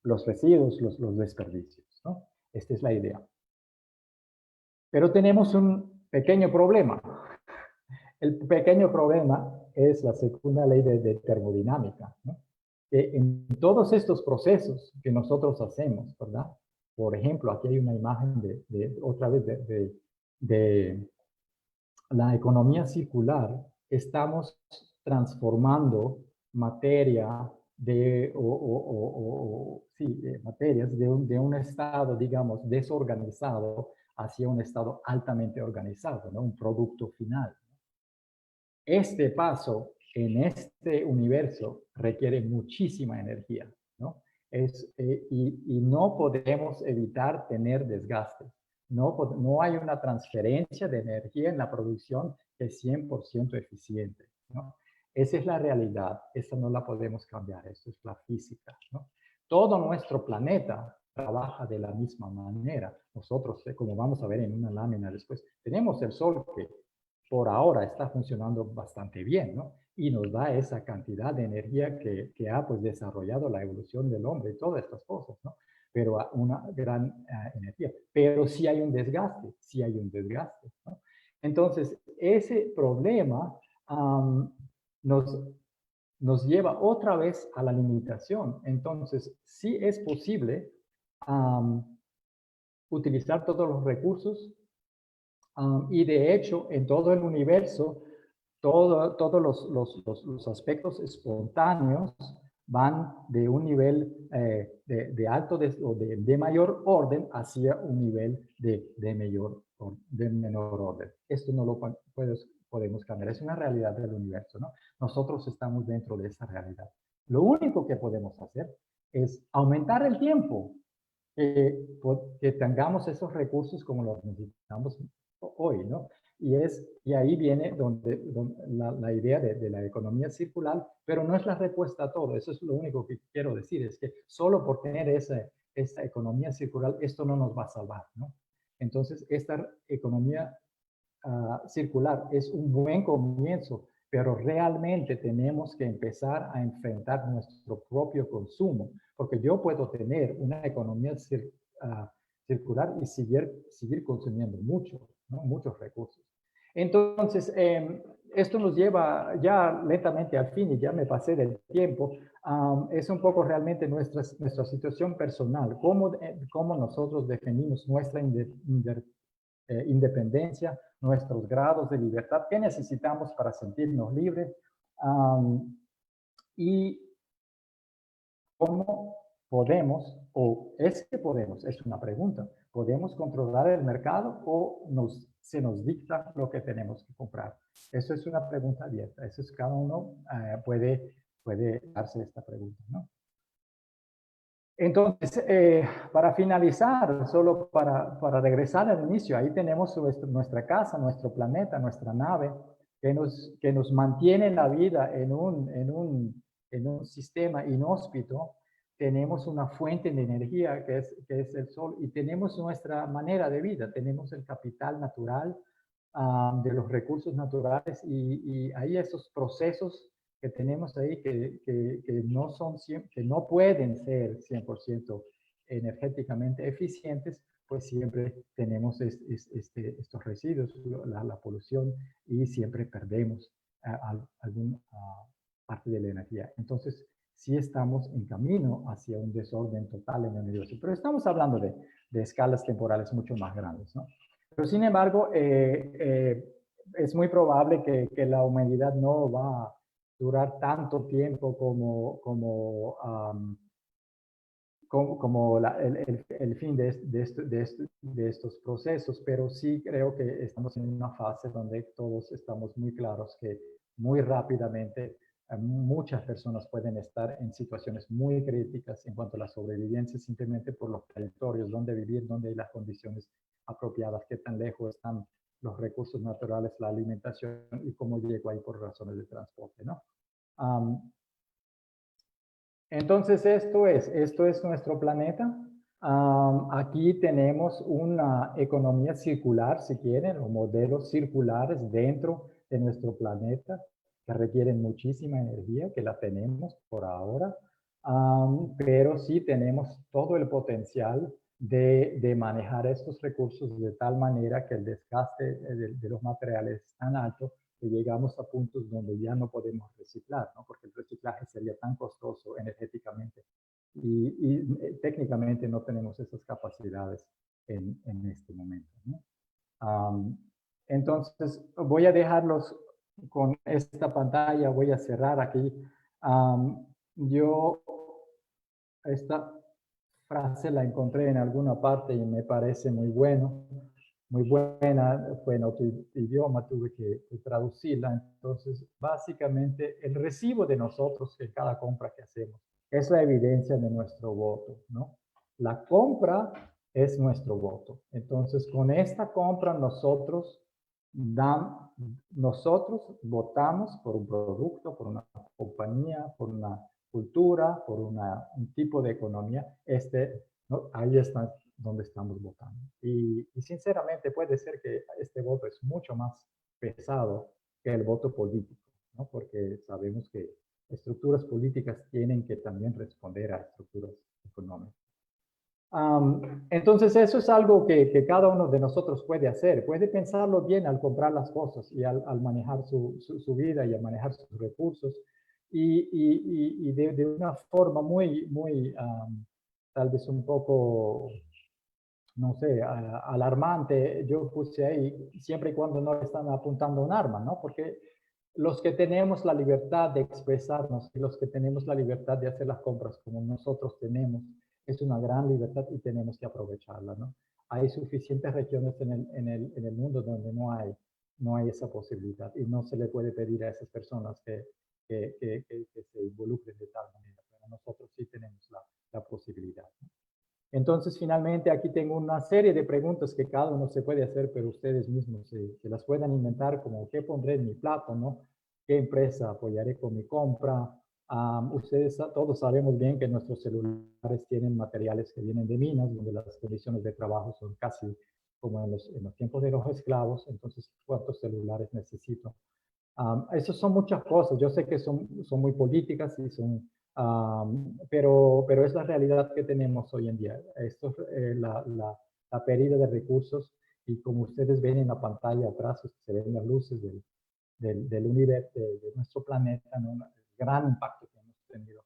los residuos, los desperdicios, ¿no? Esta es la idea. Pero tenemos un pequeño problema. El pequeño problema es la segunda ley de termodinámica, ¿no? En todos estos procesos que nosotros hacemos, ¿verdad? Por ejemplo, aquí hay una imagen otra vez de la economía circular. Estamos transformando materia materias de un estado, digamos, desorganizado hacia un estado altamente organizado, ¿no? Un producto final. Este paso en este universo requiere muchísima energía, ¿no? Y no podemos evitar tener desgaste. No hay una transferencia de energía en la producción que es 100% eficiente, ¿no? Esa es la realidad, esa no la podemos cambiar, esto es la física, ¿no? Todo nuestro planeta trabaja de la misma manera. Nosotros, como vamos a ver en una lámina después, tenemos el Sol que por ahora está funcionando bastante bien, ¿no? Y nos da esa cantidad de energía que ha pues desarrollado la evolución del hombre y todas estas cosas, ¿no? Pero una gran energía. Pero sí hay un desgaste, ¿no? Entonces, ese problema nos lleva otra vez a la limitación. Entonces, sí es posible utilizar todos los recursos y de hecho, en todo el universo todos los aspectos espontáneos van de un nivel de alto o de mayor orden hacia un nivel de menor orden. Esto no lo podemos cambiar, es una realidad del universo, ¿no? Nosotros estamos dentro de esa realidad. Lo único que podemos hacer es aumentar el tiempo que tengamos esos recursos como los necesitamos hoy, ¿no? Y ahí viene donde la idea de la economía circular, pero no es la respuesta a todo. Eso es lo único que quiero decir, es que solo por tener esa economía circular, esto no nos va a salvar, ¿no? Entonces, esta economía circular es un buen comienzo, pero realmente tenemos que empezar a enfrentar nuestro propio consumo, porque yo puedo tener una economía circular y seguir consumiendo mucho, ¿no? Muchos recursos. Entonces, esto nos lleva ya lentamente al fin, y ya me pasé del tiempo. Es un poco realmente nuestra situación personal, cómo nosotros definimos nuestra independencia, nuestros grados de libertad, qué necesitamos para sentirnos libres, y cómo podemos, o es que podemos, es una pregunta, ¿podemos controlar el mercado o se nos dicta lo que tenemos que comprar? Eso es una pregunta abierta, eso es cada uno puede darse esta pregunta, ¿no? Entonces, para finalizar, solo para regresar al inicio, ahí tenemos nuestra casa, nuestro planeta, nuestra nave, que nos mantiene la vida en un sistema inhóspito. Tenemos una fuente de energía que es el sol, y tenemos nuestra manera de vida, tenemos el capital natural de los recursos naturales, y hay esos procesos que tenemos ahí que no pueden ser 100% energéticamente eficientes, pues siempre tenemos estos residuos, la polución, y siempre perdemos alguna parte de la energía. Entonces, sí estamos en camino hacia un desorden total en el universo, pero estamos hablando de escalas temporales mucho más grandes, ¿no? Pero sin embargo, es muy probable que la humanidad no va a durar tanto tiempo como el fin de estos procesos, pero sí creo que estamos en una fase donde todos estamos muy claros que muy rápidamente muchas personas pueden estar en situaciones muy críticas en cuanto a la sobrevivencia, simplemente por los territorios donde vivir, donde hay las condiciones apropiadas, qué tan lejos están los recursos naturales, la alimentación, y cómo llego ahí por razones de transporte, ¿no? Entonces, esto es nuestro planeta. Aquí tenemos una economía circular, si quieren, o modelos circulares dentro de nuestro planeta que requieren muchísima energía, que la tenemos por ahora, pero sí tenemos todo el potencial de manejar estos recursos de tal manera que el desgaste de los materiales es tan alto que llegamos a puntos donde ya no podemos reciclar, ¿no? Porque el reciclaje sería tan costoso energéticamente y técnicamente no tenemos esas capacidades en este momento, ¿no? Entonces, voy a dejarlos con esta pantalla, voy a cerrar aquí. Yo esta frase la encontré en alguna parte y me parece muy buena, fue en otro idioma, tuve que traducirla. Entonces, básicamente, el recibo de nosotros en cada compra que hacemos es la evidencia de nuestro voto, ¿no? La compra es nuestro voto. Entonces, con esta compra nosotros votamos por un producto, por una compañía, por una cultura, por un tipo de economía. ¿No? Ahí está donde estamos votando. Y sinceramente puede ser que este voto es mucho más pesado que el voto político, ¿no? Porque sabemos que estructuras políticas tienen que también responder a estructuras económicas. Entonces eso es algo que cada uno de nosotros puede hacer, puede pensarlo bien al comprar las cosas y al manejar su vida y al manejar sus recursos, y de una forma muy tal vez un poco, no sé, alarmante. Yo puse ahí siempre y cuando no están apuntando un arma, ¿no? Porque los que tenemos la libertad de expresarnos y los que tenemos la libertad de hacer las compras como nosotros tenemos, es una gran libertad y tenemos que aprovecharla, ¿no? Hay suficientes regiones en el mundo donde no hay esa posibilidad y no se le puede pedir a esas personas que se involucren de tal manera, pero nosotros sí tenemos la posibilidad, ¿no? Entonces, finalmente, aquí tengo una serie de preguntas que cada uno se puede hacer, pero ustedes mismos se las puedan inventar, como ¿qué pondré en mi plato, no? ¿Qué empresa apoyaré con mi compra? Ustedes todos sabemos bien que nuestros celulares tienen materiales que vienen de minas, donde las condiciones de trabajo son casi como en los tiempos de los esclavos. Entonces, ¿cuántos celulares necesito? Esas son muchas cosas. Yo sé que son muy políticas y pero es la realidad que tenemos hoy en día. Esto es la pérdida de recursos y como ustedes ven en la pantalla atrás, se ven las luces del universo, de nuestro planeta, ¿no? El gran impacto que hemos tenido.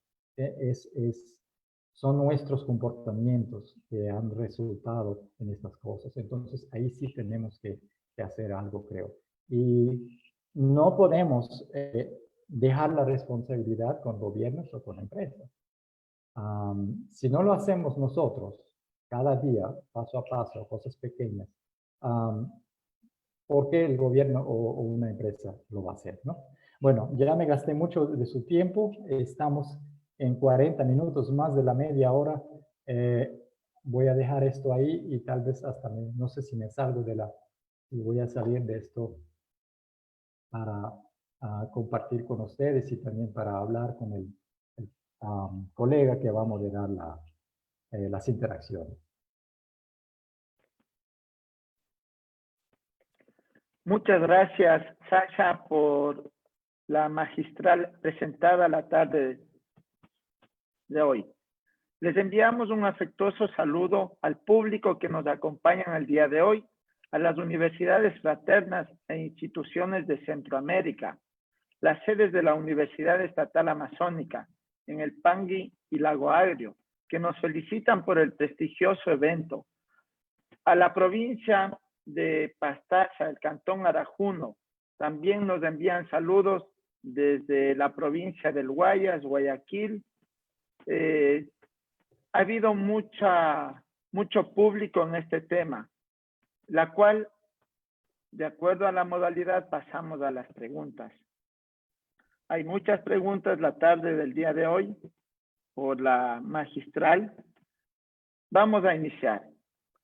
Son nuestros comportamientos que han resultado en estas cosas. Entonces, ahí sí tenemos que hacer algo, creo. Y no podemos dejar la responsabilidad con gobiernos o con empresas. Si no lo hacemos nosotros, cada día, paso a paso, cosas pequeñas, ¿por qué el gobierno o una empresa lo va a hacer, no? Bueno, ya me gasté mucho de su tiempo. Estamos en 40 minutos, más de la media hora. Voy a dejar esto ahí y tal vez hasta, no sé si me salgo y voy a salir de esto para compartir con ustedes y también para hablar con el colega que va a moderar las interacciones. Muchas gracias, Sasha, por la magistral presentada la tarde de hoy. Les enviamos un afectuoso saludo al público que nos acompaña el día de hoy, a las universidades fraternas e instituciones de Centroamérica, las sedes de la Universidad Estatal Amazónica, en el Pangui y Lago Agrio, que nos felicitan por el prestigioso evento, a la provincia de Pastaza, el Cantón Arajuno, también nos envían saludos desde la provincia del Guayas, Guayaquil. Ha habido mucho público en este tema, la cual, de acuerdo a la modalidad, pasamos a las preguntas. Hay muchas preguntas la tarde del día de hoy por la magistral. Vamos a iniciar.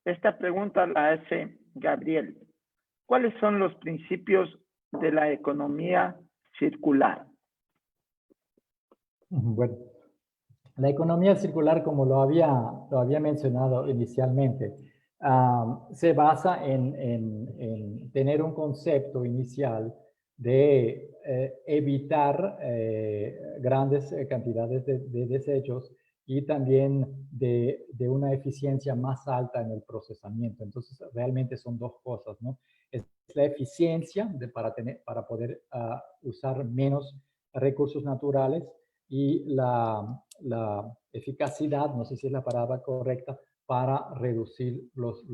Esta pregunta la hace Gabriel. ¿Cuáles son los principios de la economía circular? Bueno, la economía circular, como lo había mencionado inicialmente, se basa en tener un concepto inicial de evitar grandes cantidades de desechos y también de una eficiencia más alta en el procesamiento. Entonces, realmente son dos cosas, ¿no? Es la eficiencia para poder usar menos recursos naturales y la eficacidad, no sé si es la palabra correcta, para reducir los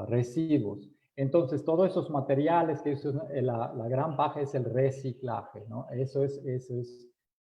residuos. Entonces, todos esos materiales que usan, la gran baja es el reciclaje, ¿no? Eso es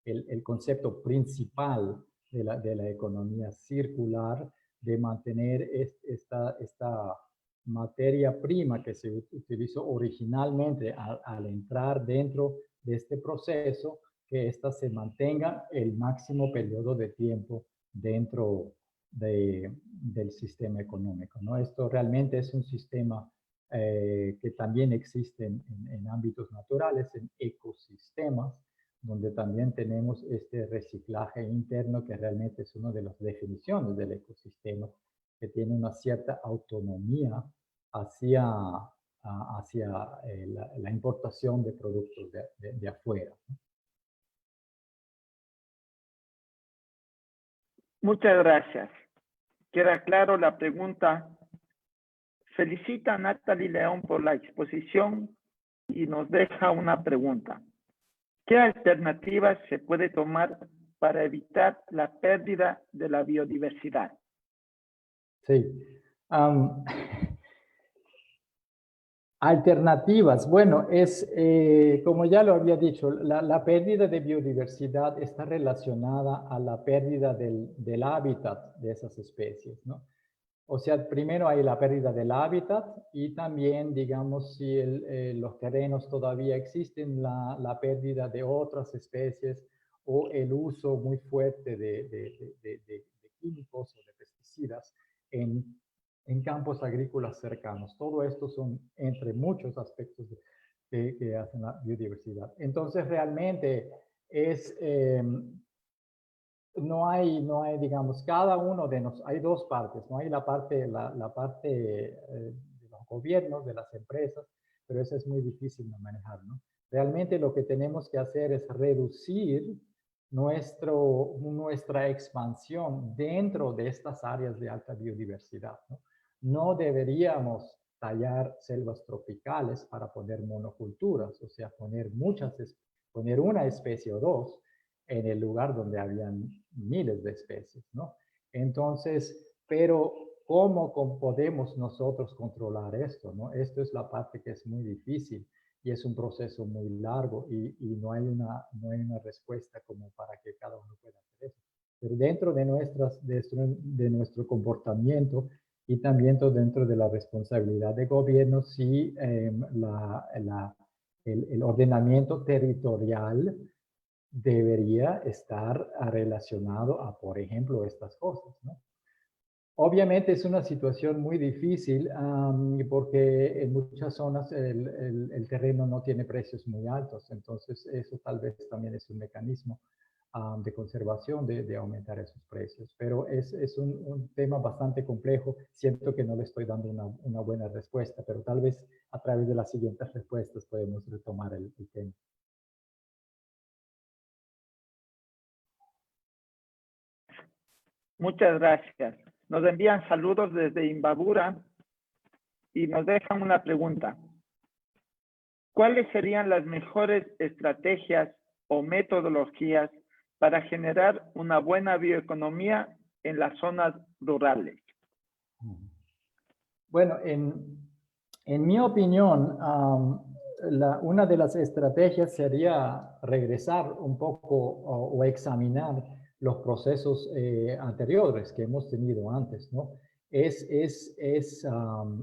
el concepto principal de la economía circular, de mantener esta materia prima que se utilizó originalmente al entrar dentro de este proceso, que ésta se mantenga el máximo periodo de tiempo dentro del sistema económico, ¿no? Esto realmente es un sistema que también existe en ámbitos naturales, en ecosistemas, donde también tenemos este reciclaje interno que realmente es una de las definiciones del ecosistema, que tiene una cierta autonomía hacia la importación de productos de afuera, ¿no? Muchas gracias. Queda claro la pregunta. Felicita a Natalie León por la exposición y nos deja una pregunta. ¿Qué alternativas se puede tomar para evitar la pérdida de la biodiversidad? Sí. Alternativas. Bueno, como ya lo había dicho, la pérdida de biodiversidad está relacionada a la pérdida del hábitat de esas especies, ¿no? O sea, primero hay la pérdida del hábitat y también, digamos, si los terrenos todavía existen, la pérdida de otras especies o el uso muy fuerte de químicos o de pesticidas en campos agrícolas cercanos. Todo esto son entre muchos aspectos que hacen la biodiversidad. Entonces, realmente es... no hay, digamos, cada uno de nosotros, hay dos partes, no hay la parte de los gobiernos, de las empresas, pero eso es muy difícil de manejar, ¿no? Realmente lo que tenemos que hacer es reducir nuestra expansión dentro de estas áreas de alta biodiversidad, ¿no? No deberíamos tallar selvas tropicales para poner monoculturas, o sea, poner una especie o dos, en el lugar donde habían miles de especies, ¿no? Entonces, pero ¿cómo podemos nosotros controlar esto, no? Esto es la parte que es muy difícil y es un proceso muy largo y no hay una respuesta como para que cada uno pueda hacer eso. Pero dentro de nuestro comportamiento y también dentro de la responsabilidad de gobierno, sí, el ordenamiento territorial debería estar relacionado a, por ejemplo, estas cosas, ¿no? Obviamente es una situación muy difícil porque en muchas zonas el terreno no tiene precios muy altos, entonces eso tal vez también es un mecanismo de conservación de aumentar esos precios, pero es un tema bastante complejo. Siento que no le estoy dando una buena respuesta, pero tal vez a través de las siguientes respuestas podemos retomar el tema. Muchas gracias. Nos envían saludos desde Imbabura y nos dejan una pregunta. ¿Cuáles serían las mejores estrategias o metodologías para generar una buena bioeconomía en las zonas rurales? Bueno, en mi opinión, una de las estrategias sería regresar un poco o examinar los procesos anteriores que hemos tenido antes, ¿no?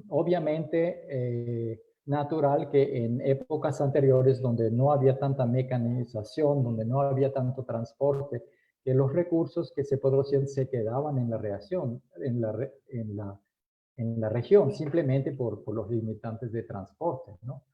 Obviamente natural que en épocas anteriores donde no había tanta mecanización, donde no había tanto transporte, que los recursos que se producían se quedaban en la reacción, en la región, simplemente por los limitantes de transporte, ¿no?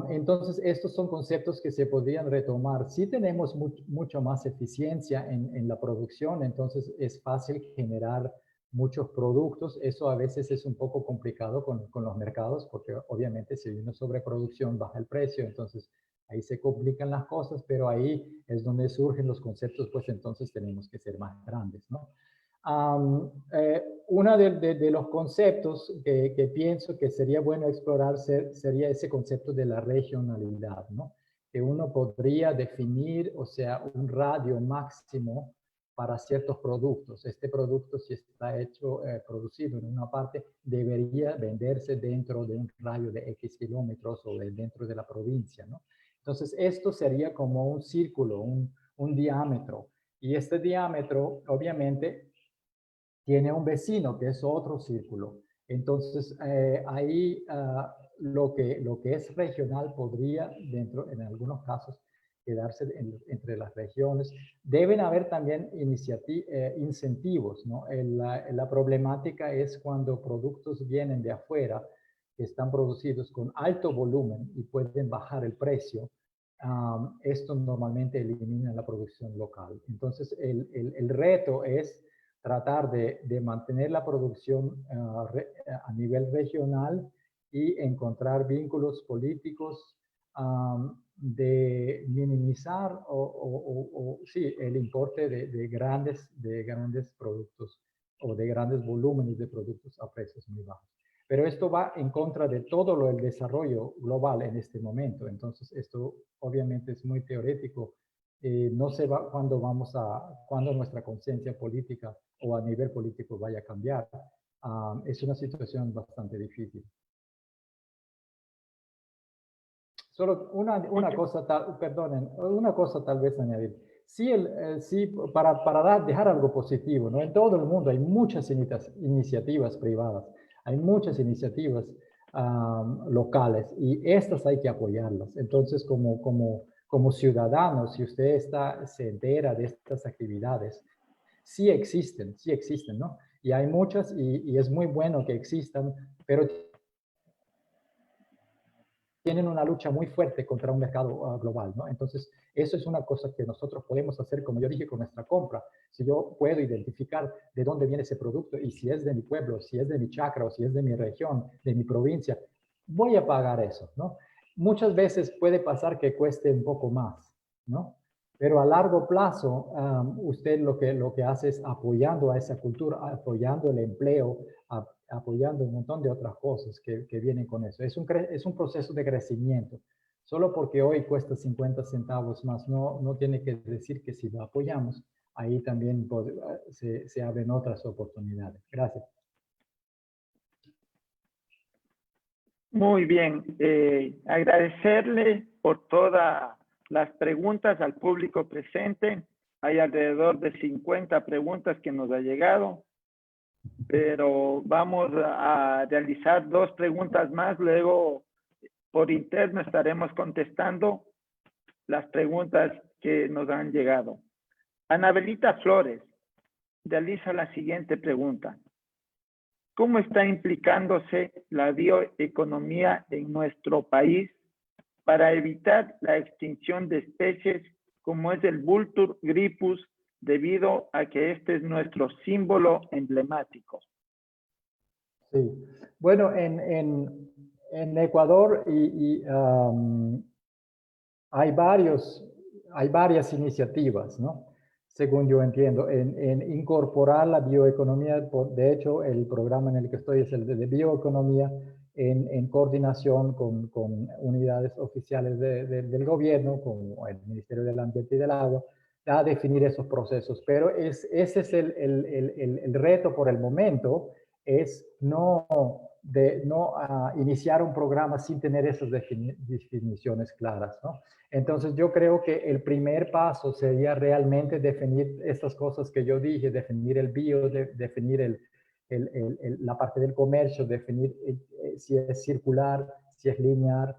Entonces, estos son conceptos que se podrían retomar. Si tenemos mucho más eficiencia en la producción, entonces es fácil generar muchos productos. Eso a veces es un poco complicado con los mercados, porque obviamente si hay una sobreproducción baja el precio, entonces ahí se complican las cosas, pero ahí es donde surgen los conceptos, pues entonces tenemos que ser más grandes, ¿no? Uno de los conceptos que pienso que sería bueno explorar sería ese concepto de la regionalidad, ¿no? Que uno podría definir, o sea, un radio máximo para ciertos productos. Este producto, si está producido en una parte, debería venderse dentro de un radio de X kilómetros o dentro de la provincia, ¿no? Entonces, esto sería como un círculo, un diámetro. Y este diámetro, obviamente, tiene un vecino que es otro círculo. Entonces, ahí lo que es regional podría, en algunos casos, quedarse entre las regiones. Deben haber también incentivos, ¿no? La problemática es cuando productos vienen de afuera, que están producidos con alto volumen y pueden bajar el precio. Esto normalmente elimina la producción local. Entonces, el reto es tratar de mantener la producción a nivel regional y encontrar vínculos políticos de minimizar sí, el importe de grandes productos o de grandes volúmenes de productos a precios muy bajos. Pero esto va en contra de todo el desarrollo global en este momento. Entonces, esto obviamente es muy teórico. No sé cuándo nuestra conciencia política o a nivel político vaya a cambiar. Es una situación bastante difícil. Solo una cosa, perdonen, una cosa tal vez añadir. Sí, sí para dejar algo positivo, ¿no? En todo el mundo hay muchas iniciativas privadas, hay muchas iniciativas locales y estas hay que apoyarlas. Entonces, como ciudadanos, si usted se entera de estas actividades, sí existen, ¿no? Y hay muchas y es muy bueno que existan, pero tienen una lucha muy fuerte contra un mercado global, ¿no? Entonces, eso es una cosa que nosotros podemos hacer, como yo dije, con nuestra compra. Si yo puedo identificar de dónde viene ese producto y si es de mi pueblo, si es de mi chacra o si es de mi región, de mi provincia, voy a pagar eso, ¿no? Muchas veces puede pasar que cueste un poco más, ¿no? Pero a largo plazo, usted lo que hace es apoyando a esa cultura, apoyando el empleo, apoyando un montón de otras cosas que vienen con eso. Es un proceso de crecimiento. Solo porque hoy cuesta 50 centavos más, no tiene que decir que si lo apoyamos, ahí también se abren otras oportunidades. Gracias. Muy bien. Agradecerle por todas las preguntas al público presente. Hay alrededor de 50 preguntas que nos ha llegado, pero vamos a realizar 2 preguntas más. Luego, por interno, estaremos contestando las preguntas que nos han llegado. Anabelita Flores realiza la siguiente pregunta. ¿Cómo está implicándose la bioeconomía en nuestro país para evitar la extinción de especies como es el Vultur grypus, debido a que este es nuestro símbolo emblemático? Sí, bueno, en Ecuador hay varias iniciativas, ¿no? Según yo entiendo, en incorporar la bioeconomía. De hecho, el programa en el que estoy es el de bioeconomía en coordinación con unidades oficiales del gobierno, como el Ministerio del Ambiente y del Agua, a definir esos procesos. Pero ese es el reto por el momento, es no iniciar un programa sin tener esas definiciones claras, ¿no? Entonces yo creo que el primer paso sería realmente definir estas cosas que yo dije, definir el bio, definir la parte del comercio, definir si es circular, si es lineal,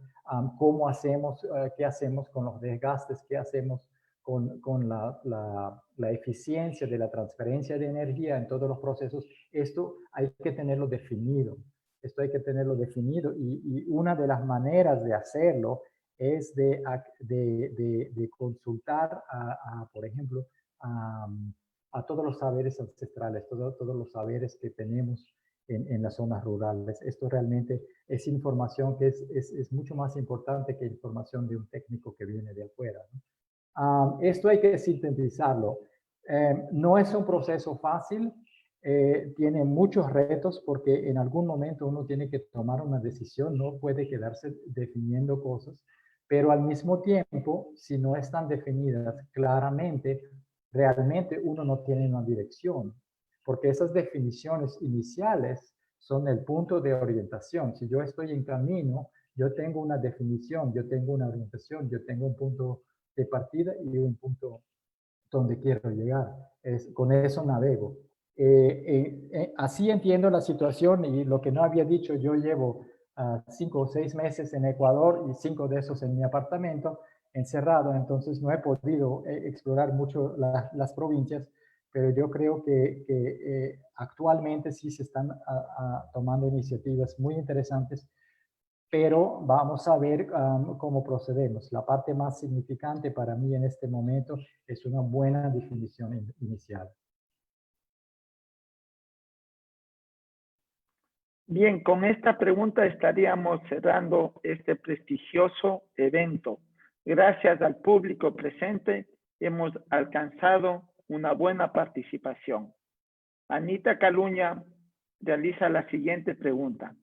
cómo hacemos, qué hacemos con los desgastes, qué hacemos con la eficiencia de la transferencia de energía en todos los procesos. Esto hay que tenerlo definido. Esto hay que tenerlo definido y una de las maneras de hacerlo es de consultar por ejemplo, a todos los saberes ancestrales, todos los saberes que tenemos en las zonas rurales. Esto realmente es información que es mucho más importante que información de un técnico que viene de afuera, ¿no? Esto hay que sintetizarlo. No es un proceso fácil, tiene muchos retos porque en algún momento uno tiene que tomar una decisión, no puede quedarse definiendo cosas, pero al mismo tiempo, si no están definidas claramente, realmente uno no tiene una dirección, porque esas definiciones iniciales son el punto de orientación. Si yo estoy en camino, yo tengo una definición, yo tengo una orientación, yo tengo un punto de partida y un punto donde quiero llegar. Con eso navego. Así entiendo la situación y lo que no había dicho, yo llevo 5 o 6 meses en Ecuador y 5 de esos en mi apartamento encerrado, entonces no he podido explorar mucho las provincias, pero yo creo que actualmente sí se están tomando iniciativas muy interesantes, pero vamos a ver cómo procedemos. La parte más significante para mí en este momento es una buena definición inicial. Bien, con esta pregunta estaríamos cerrando este prestigioso evento. Gracias al público presente, hemos alcanzado una buena participación. Anita Caluña realiza la siguiente pregunta.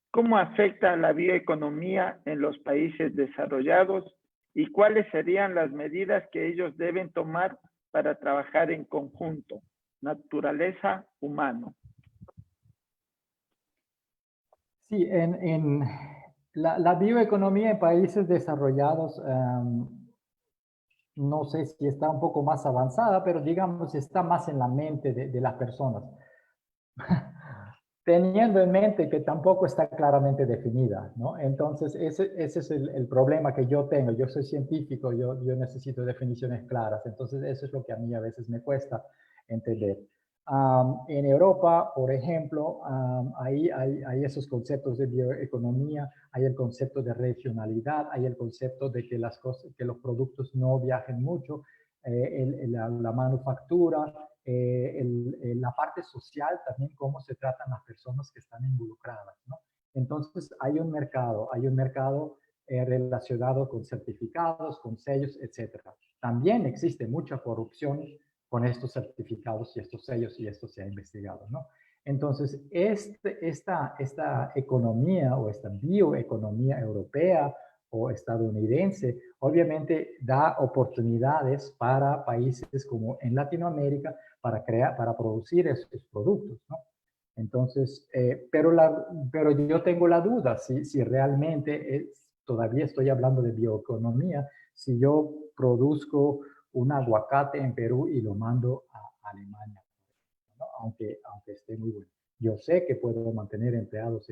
¿Cómo afecta la bioeconomía en los países desarrollados y cuáles serían las medidas que ellos deben tomar para trabajar en conjunto? Naturaleza, humano. Sí, La bioeconomía en países desarrollados, no sé si está un poco más avanzada, pero digamos está más en la mente de las personas. Teniendo en mente que tampoco está claramente definida, ¿no? Entonces, ese es el problema que yo tengo. Yo soy científico, yo necesito definiciones claras. Entonces, eso es lo que a mí a veces me cuesta entender. En Europa, por ejemplo, ahí hay esos conceptos de bioeconomía, hay el concepto de regionalidad, hay el concepto de que, que los productos no viajen mucho, la manufactura, la parte social también, cómo se tratan las personas que están involucradas, ¿no? Entonces, hay un mercado relacionado con certificados, con sellos, etcétera. También existe mucha corrupción con estos certificados y estos sellos, y esto se ha investigado, ¿no? Entonces, esta economía o esta bioeconomía europea o estadounidense, obviamente da oportunidades para países como en Latinoamérica para producir esos productos, ¿no? Entonces, pero yo tengo la duda si realmente todavía estoy hablando de bioeconomía, si yo produzco un aguacate en Perú y lo mando a Alemania, ¿no? Aunque esté muy bueno. Yo sé que puedo mantener empleados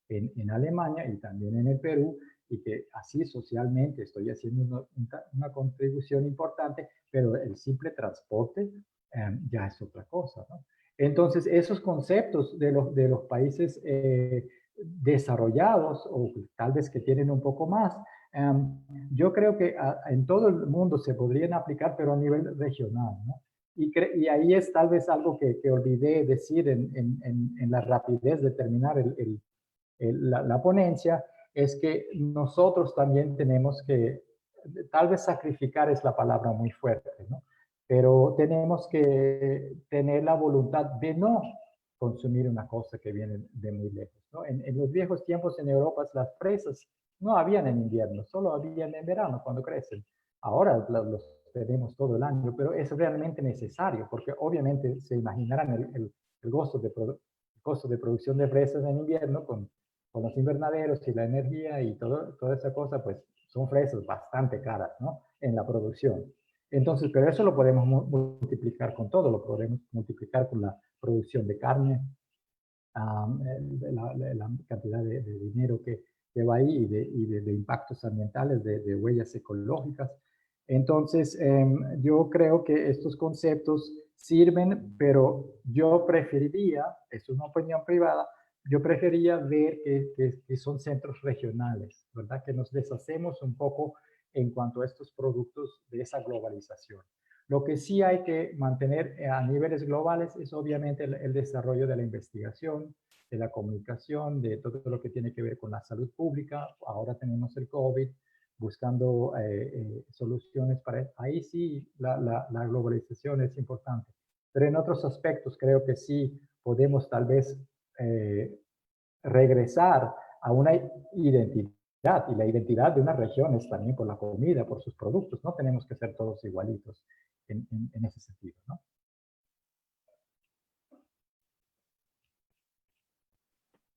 en Alemania y también en el Perú, y que así socialmente estoy haciendo una contribución importante, pero el simple transporte ya es otra cosa, ¿no? Entonces, esos conceptos de los países desarrollados, o tal vez que tienen un poco más, yo creo que en todo el mundo se podrían aplicar, pero a nivel regional, ¿no? Y ahí es tal vez algo que olvidé decir en la rapidez de terminar la ponencia, es que nosotros también tenemos que, tal vez sacrificar es la palabra muy fuerte, ¿no? Pero tenemos que tener la voluntad de no consumir una cosa que viene de muy lejos, ¿no? En los viejos tiempos en Europa las fresas no habían en invierno, solo habían en verano cuando crecen. Ahora los tenemos todo el año, pero es realmente necesario, porque obviamente se imaginarán el costo de producción de fresas en invierno con los invernaderos y la energía y toda esa cosa, pues son fresas bastante caras, ¿no? En la producción. Entonces, pero eso lo podemos multiplicar con todo, lo podemos multiplicar con la producción de carne, la cantidad de dinero que va ahí y de impactos ambientales, de huellas ecológicas. Entonces, yo creo que estos conceptos sirven, pero yo preferiría, es una opinión privada, yo preferiría ver que son centros regionales, ¿verdad? Que nos deshacemos un poco en cuanto a estos productos de esa globalización. Lo que sí hay que mantener a niveles globales es obviamente el desarrollo de la investigación, de la comunicación, de todo lo que tiene que ver con la salud pública. Ahora tenemos el COVID, buscando soluciones para... Ahí sí la globalización es importante. Pero en otros aspectos creo que sí podemos tal vez regresar a una identidad. Y la identidad de una región es también por la comida, por sus productos. No tenemos que ser todos igualitos en ese sentido, ¿no?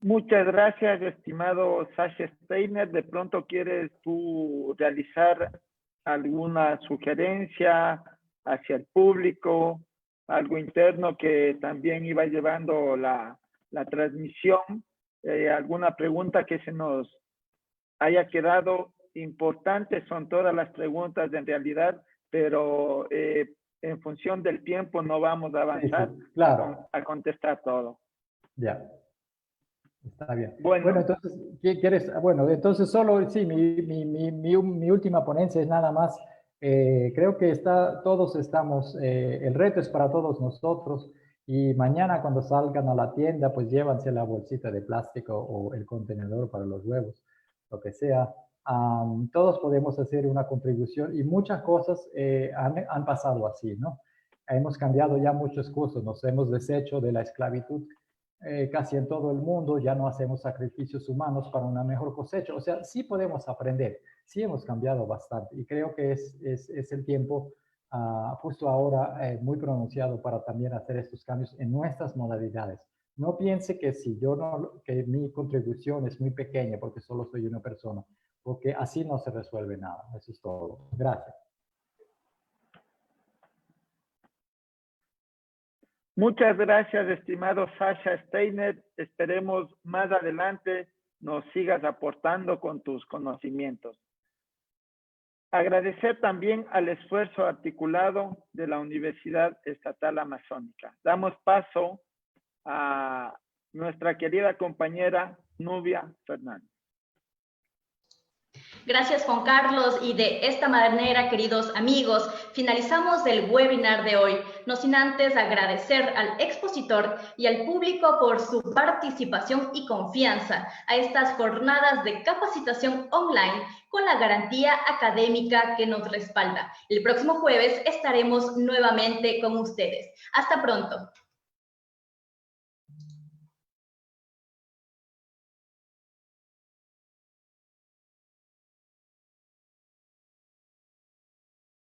Muchas gracias, estimado Sasha Steiner. ¿De pronto quieres tú realizar alguna sugerencia hacia el público, algo interno que también iba llevando la transmisión? ¿Alguna pregunta que se nos haya quedado importante? Son todas las preguntas en realidad, pero en función del tiempo no vamos a avanzar Sí, claro. a contestar todo. Ya. Está bien. Bueno, Bueno, entonces, ¿qué quieres? Bueno, entonces solo, sí, mi última ponencia es nada más. Creo que todos estamos, el reto es para todos nosotros, y mañana cuando salgan a la tienda, pues llévanse la bolsita de plástico o el contenedor para los huevos, lo que sea. Todos podemos hacer una contribución, y muchas cosas han pasado así, ¿no? Hemos cambiado ya muchos cursos, nos hemos deshecho de la esclavitud casi en todo el mundo, ya no hacemos sacrificios humanos para una mejor cosecha. O sea, sí podemos aprender, sí hemos cambiado bastante, y creo que es el tiempo justo ahora muy pronunciado para también hacer estos cambios en nuestras modalidades. No piense que si yo no, que mi contribución es muy pequeña porque solo soy una persona, porque así no se resuelve nada. Eso es todo. Gracias. Muchas gracias, estimado Sasha Steiner. Esperemos más adelante nos sigas aportando con tus conocimientos. Agradecer también al esfuerzo articulado de la Universidad Estatal Amazónica. Damos paso a nuestra querida compañera Nubia Fernández. Gracias, Juan Carlos. Y de esta manera, queridos amigos, finalizamos el webinar de hoy, no sin antes agradecer al expositor y al público por su participación y confianza a estas jornadas de capacitación online con la garantía académica que nos respalda. El próximo jueves estaremos nuevamente con ustedes. Hasta pronto.